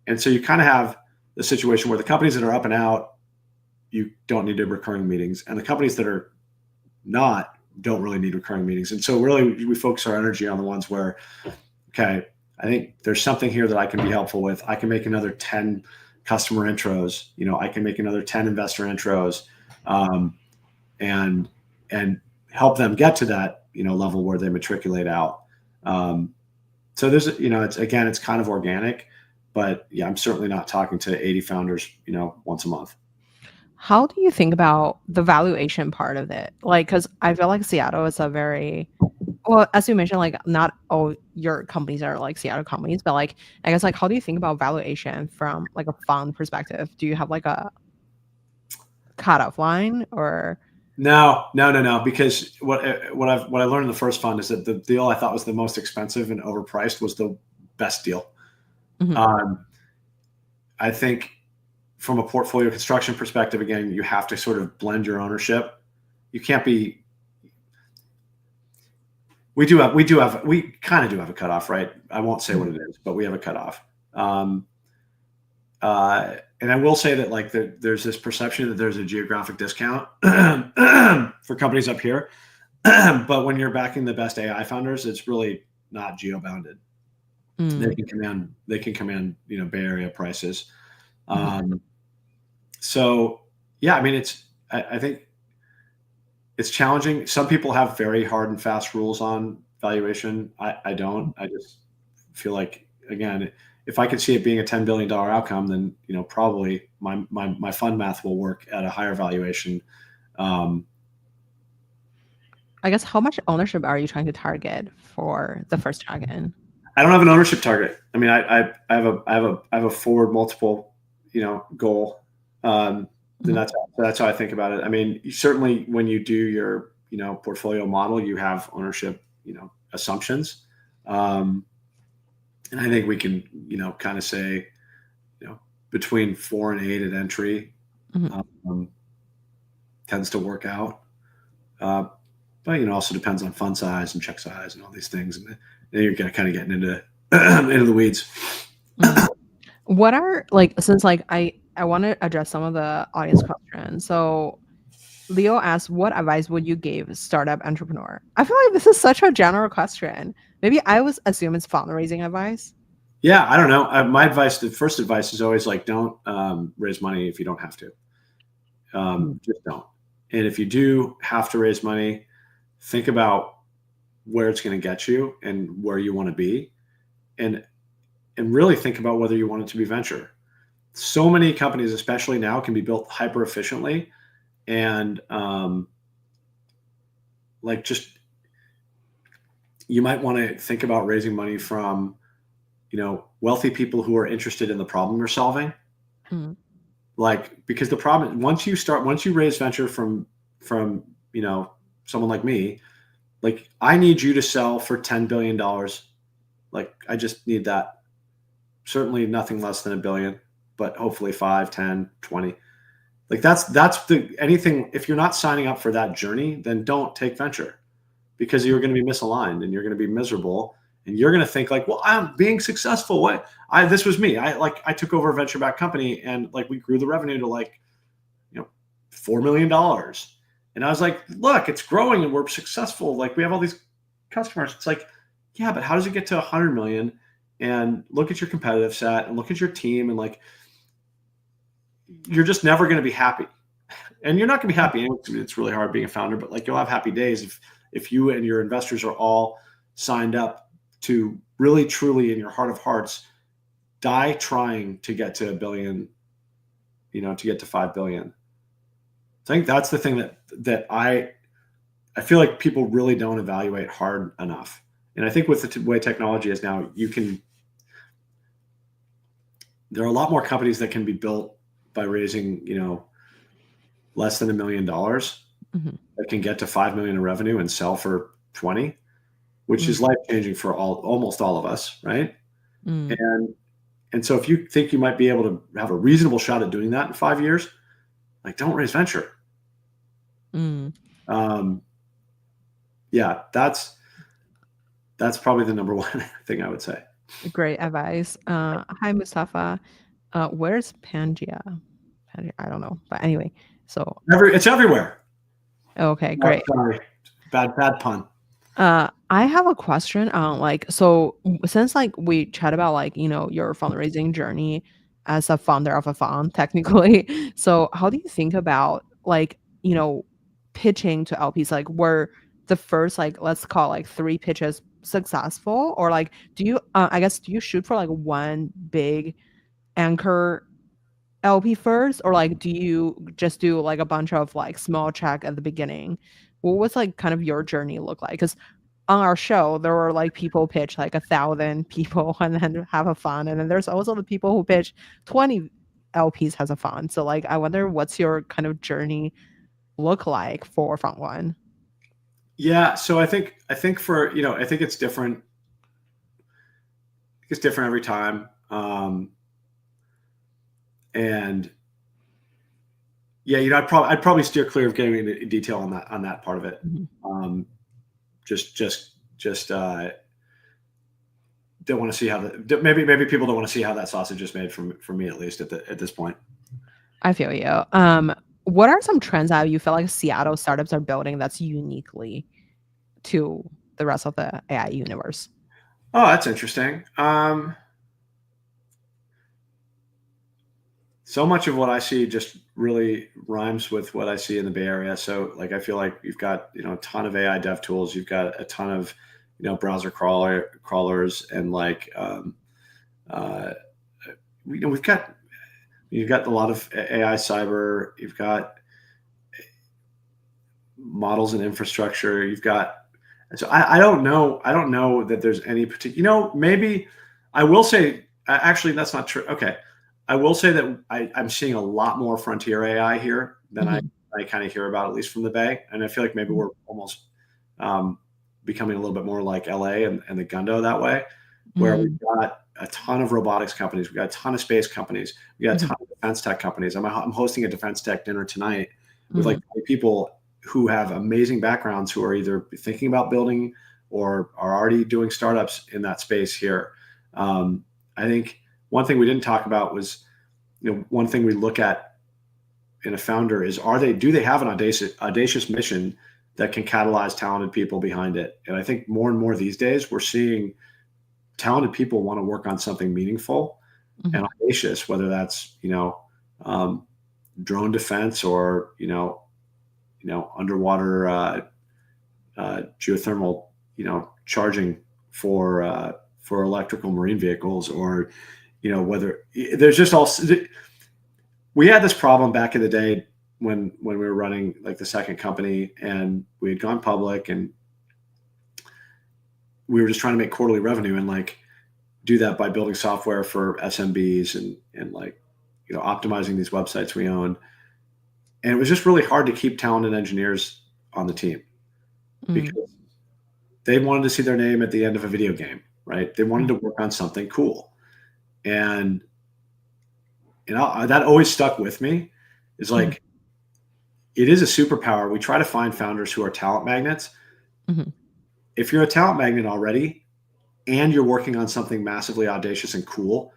And so you kind of have the situation where the companies that are up and out, you don't need recurring meetings, and the companies that are not don't really need recurring meetings. And so really we focus our energy on the ones where, okay, I think there's something here that I can be helpful with. I can make another 10 customer intros. I can make another 10 investor intros, and help them get to that, level where they matriculate out. So there's, it's kind of organic, but yeah, I'm certainly not talking to 80 founders, once a month. How do you think about the valuation part of it? Like, because I feel like Seattle is a very, well, as you mentioned, like not all your companies are like Seattle companies, but like, I guess like, how do you think about valuation from like a fund perspective? Do you have like a cutoff line or? No, because what I learned in the first fund is that the deal I thought was the most expensive and overpriced was the best deal. Mhm. I think from a portfolio construction perspective, again, you have to sort of blend your ownership. You can't be. We kind of do have a cutoff, right? I won't say what it is, but we have a cutoff. And I will say that like there's this perception that there's a geographic discount for companies up here, but when you're backing the best AI founders, it's really not geo-bounded. They can command Bay Area prices. So yeah, I mean I think it's challenging. Some people have very hard and fast rules on valuation. I don't. I just feel like, again, if I could see it being a $10 billion outcome, then probably my fund math will work at a higher valuation. I guess how much ownership are you trying to target for the first dragon? I don't have an ownership target. I mean, I have a forward multiple, goal. And that's how I think about it. I mean, certainly when you do your, portfolio model, you have ownership, assumptions. And I think we can, kind of say, between 4 and 8 at entry, tends to work out. But also depends on fund size and check size and all these things, and then you're kind of getting into into the weeds. What are like, since like I want to address some of the audience questions. So Leo asked, what advice would you give a startup entrepreneur? I feel like this is such a general question. Maybe I was assume it's fundraising advice. Yeah, I don't know. My advice, the first advice is always like, don't raise money if you don't have to. Just don't. And if you do have to raise money, think about where it's going to get you and where you want to be, and really think about whether you want it to be venture. So many companies, especially now, can be built hyper efficiently, and like just you might want to think about raising money from wealthy people who are interested in the problem you're solving. Like, because the problem, once you raise venture from someone like me, like I need you to sell for $10 billion. Like I just need that. Certainly nothing less than $1 billion, but hopefully 5, 10, 20. Like that's anything. If you're not signing up for that journey, then don't take venture, because you're going to be misaligned and you're going to be miserable. And you're going to think like, well, I'm being successful. This was me. I took over a venture-backed company, and like we grew the revenue to like, $4 million. And I was like, look, it's growing and we're successful. Like we have all these customers. It's like, Yeah, but how does it get to 100 million? And look at your competitive set and look at your team, and like, you're just never going to be happy. And you're not going to be happy. It's really hard being a founder, but like, you'll have happy days if you and your investors are all signed up to really, truly, in your heart of hearts, die trying to get to a billion, to get to 5 billion. So I think that's the thing that I feel like people really don't evaluate hard enough. And I think with the way technology is now, there are a lot more companies that can be built by raising, less than $1 million, Mm-hmm. that can get to 5 million in revenue and sell for 20, which Mm-hmm. is life changing for almost all of us, right? Mm. And so if you think you might be able to have a reasonable shot at doing that in 5 years, like, don't raise venture. Mm. Yeah, that's probably the number one thing I would say. Great advice. Hi, Mustafa. Where's Pangea? Pangea? I don't know. But anyway, so It's everywhere. okay, Oh, great. sorry, bad pun. I have a question on like, so since like we chat about like, your fundraising journey as a founder of a fund, technically. So how do you think about like, pitching to LPs? Like, were the first like, let's call like 3 pitches successful, or like do you I guess, do you shoot for like one big anchor LP first, or like do you just do like a bunch of like small check at the beginning? What was like kind of your journey look like? Because on our show, there were like people pitch like 1,000 people and then have a fund, and then there's also the people who pitch 20 LPs has a fund. So like, I wonder what's your kind of journey look like for Fund One. Yeah, so I think for I think it's different. It's different every time, and yeah, I'd probably steer clear of getting into detail on that part of it. Mhm. Just don't want to see how maybe people don't want to see how that sausage is made, for me, at least at this point. I feel you. What are some trends that you feel like Seattle startups are building that's uniquely to the rest of the AI universe? Oh, that's interesting. So much of what I see just really rhymes with what I see in the Bay Area. So like, I feel like you've got, a ton of AI dev tools. You've got a ton of, browser crawlers, and like, you've got a lot of AI cyber. You've got models and infrastructure. You've got, so I don't know. I don't know that there's any particular, maybe I will say, actually, that's not true. Okay. I will say that I'm seeing a lot more frontier AI here than Mhm. I kind of hear about, at least from the Bay. And I feel like maybe we're almost becoming a little bit more like LA and the Gundo that way, where we've Mhm. got a ton of robotics companies. We've got a ton of space companies. We got a Mhm. ton of defense tech companies. I'm hosting a defense tech dinner tonight with like Mhm. 20 people who have amazing backgrounds, who are either thinking about building or are already doing startups in that space here. I think one thing we didn't talk about was, one thing we look at in a founder is, do they have an audacious mission that can catalyze talented people behind it? And I think more and more these days, we're seeing talented people want to work on something meaningful Mhm. and audacious, whether that's, drone defense, or, underwater geothermal, charging for electrical marine vehicles, or, whether there's just all. We had this problem back in the day when we were running like the second company, and we had gone public, and we were just trying to make quarterly revenue, and like do that by building software for SMBs, and like, optimizing these websites we own. And it was just really hard to keep talented engineers on the team, Mhm. because they wanted to see their name at the end of a video game, right? They wanted Mhm. to work on something cool. And that always stuck with me, is Mhm. like, it is a superpower. We try to find founders who are talent magnets. Mhm. If you're a talent magnet already and you're working on something massively audacious and cool,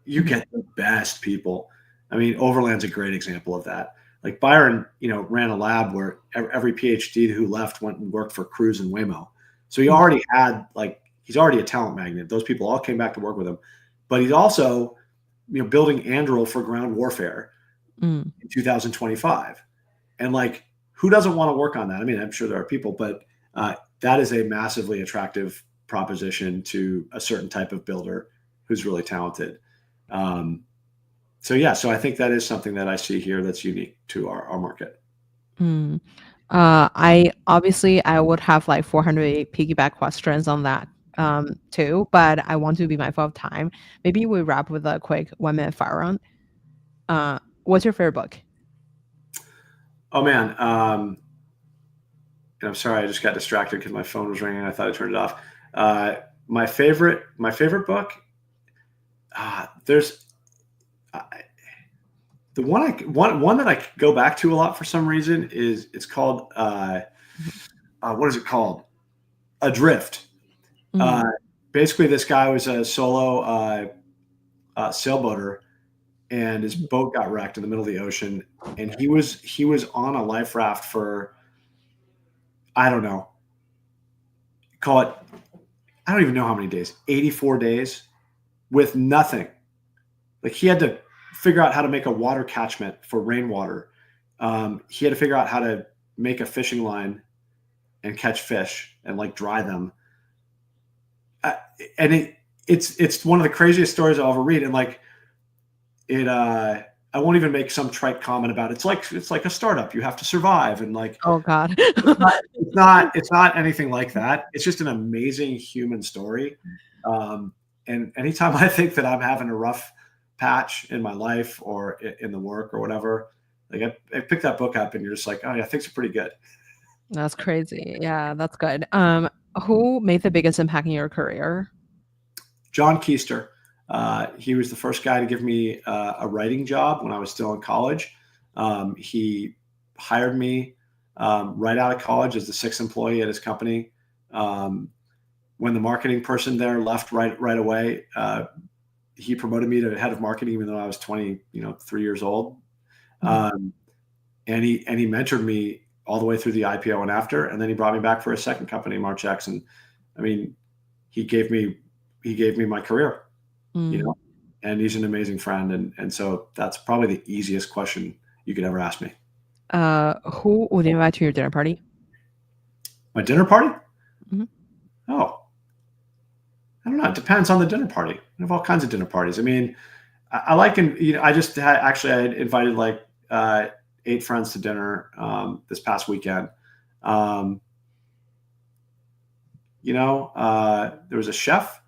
you Mhm. get the best people. I mean, Overland's a great example of that. Like, Byron, ran a lab where every PhD who left went and worked for Cruise and Waymo. So he Mhm. already had, like, he's already a talent magnet. Those people all came back to work with him, but he's also, building Anduril for ground warfare Mm. in 2025. And like, who doesn't want to work on that? I mean, I'm sure there are people, but that is a massively attractive proposition to a certain type of builder who's really talented. So yeah, so I think that is something that I see here that's unique to our market. Mm. I would have like 400 piggyback questions on that too, but I want to be mindful of time. Maybe we wrap with a quick 1 minute fire round. What's your favorite book? Oh man, and I'm sorry, I just got distracted because my phone was ringing. I thought I turned it off. My favorite book. There's the one that I go back to a lot for some reason is it's called what is it called? Adrift. Mm. Basically, this guy was a solo sailboater, and his boat got wrecked in the middle of the ocean, and he was on a life raft for, I don't know, call it, I don't even know how many days, 84 days with nothing. Like, he had to figure out how to make a water catchment for rainwater. He had to figure out how to make a fishing line and catch fish and like dry them. And it's one of the craziest stories I'll ever read. And like, I won't even make some trite comment about it. It's like a startup. You have to survive, and like, Oh God. it's not anything like that. It's just an amazing human story. And anytime I think that I'm having a rough patch in my life or in the work or whatever, like I pick that book up, and you're just like, oh yeah, things are pretty good. That's crazy. Yeah, that's good. Who made the biggest impact in your career? John Keister. He was the first guy to give me a writing job when I was still in college. He hired me right out of college as the sixth employee at his company. When the marketing person there left right away, he promoted me to head of marketing, even though I was 3 years old. And he mentored me all the way through the IPO and after, and then he brought me back for a second company, MarchX. And I mean, he gave me my career, Mm. and he's an amazing friend. And so that's probably the easiest question you could ever ask me. Who would you invite to your dinner party? My dinner party? Mhm. Oh, I don't know. It depends on the dinner party. I have all kinds of dinner parties. I mean, I like, I just actually I invited like 8 friends to dinner this past weekend. There was a chef.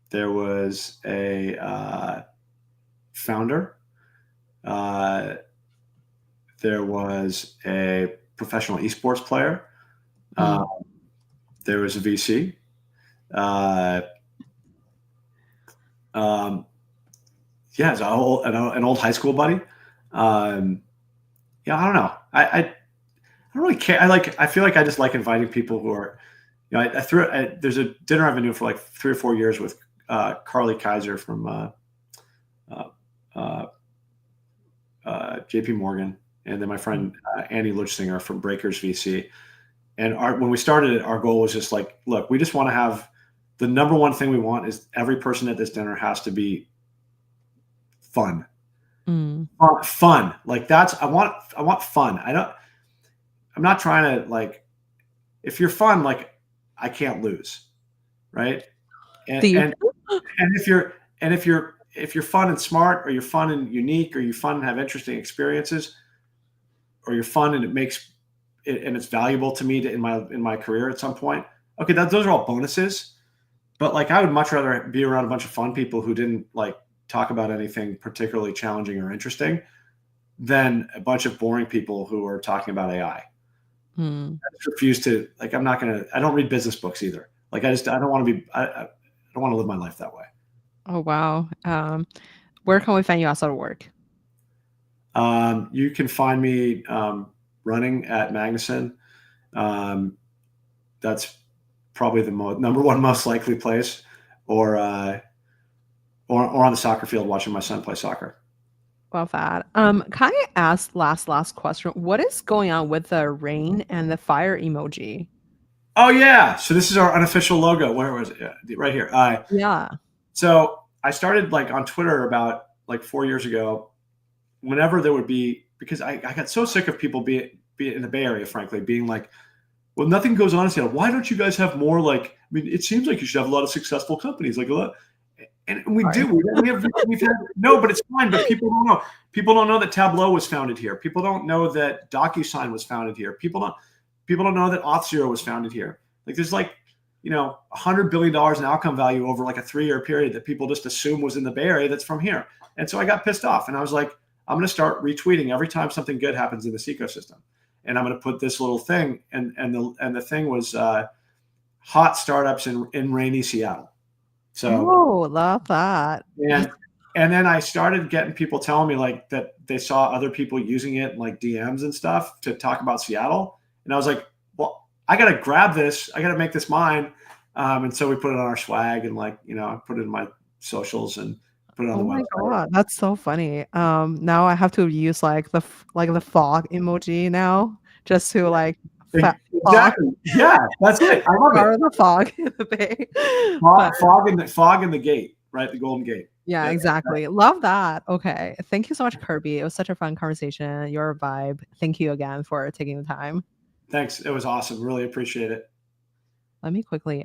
There was a founder. There was a professional esports player. There was a VC. Yeah, it's an old high school buddy. I don't know. I don't really care. I feel like I just like inviting people who are, there's a dinner I've been doing for like 3 or 4 years with Carly Kaiser from JP Morgan, and then my friend Annie Luchsinger from Breakers VC. And when we started it, our goal was just like, look, we just want to have, the number one thing we want is every person at this dinner has to be fun. Fun. Like I want fun. I'm not trying to, like, if you're fun, like, I can't lose. Right. And if you're fun and smart, or you're fun and unique, or you're fun and have interesting experiences, or you're fun and it's valuable to me in my career at some point. Okay, those are all bonuses. But like, I would much rather be around a bunch of fun people who didn't like talk about anything particularly challenging or interesting than a bunch of boring people who are talking about AI. I just refuse to, like, I don't read business books either. Like, I don't want to live my life that way. Oh, wow. Where can we find you outside of work? You can find me running at Magnuson. That's probably the number one most likely place, or on the soccer field watching my son play soccer. Love that. Can I ask last question? What is going on with the rain and the fire emoji? Oh yeah. So this is our unofficial logo. Where was it? Yeah, right here. Yeah. So I started like on Twitter about like 4 years ago. Whenever there would be, because I got so sick of people be in the Bay Area, frankly, being like, well, nothing goes on in Seattle. Why don't you guys have more like? I mean, it seems like you should have a lot of successful companies, like a lot. And we Sorry. do. We've had no, but it's fine. But people don't know. People don't know that Tableau was founded here. People don't know that DocuSign was founded here. People don't know that Auth0 was founded here. Like there's like, $100 billion in outcome value over like a 3-year period that people just assume was in the Bay Area that's from here. And so I got pissed off and I was like, I'm going to start retweeting every time something good happens in this ecosystem. And I'm going to put this little thing. And the thing was hot startups in rainy Seattle. So, Oh, love that. and and then I started getting people telling me like that they saw other people using it like DMs and stuff to talk about Seattle. And I was like, well, I got to grab this. I got to make this mine. And so we put it on our swag and like, I put it in my socials and put it on Oh the my website. god, that's so funny. Now I have to use like the fog emoji now just to like fog Exactly. Yeah, that's it. I love it. or the fog in the bay. But Fog in the gate, right? The Golden Gate. yeah, That, exactly. Love that. Okay. Thank you so much, Kirby. It was such a fun conversation. Your vibe. Thank you again for taking the time. thanks. It was awesome. Really appreciate it. Let me quickly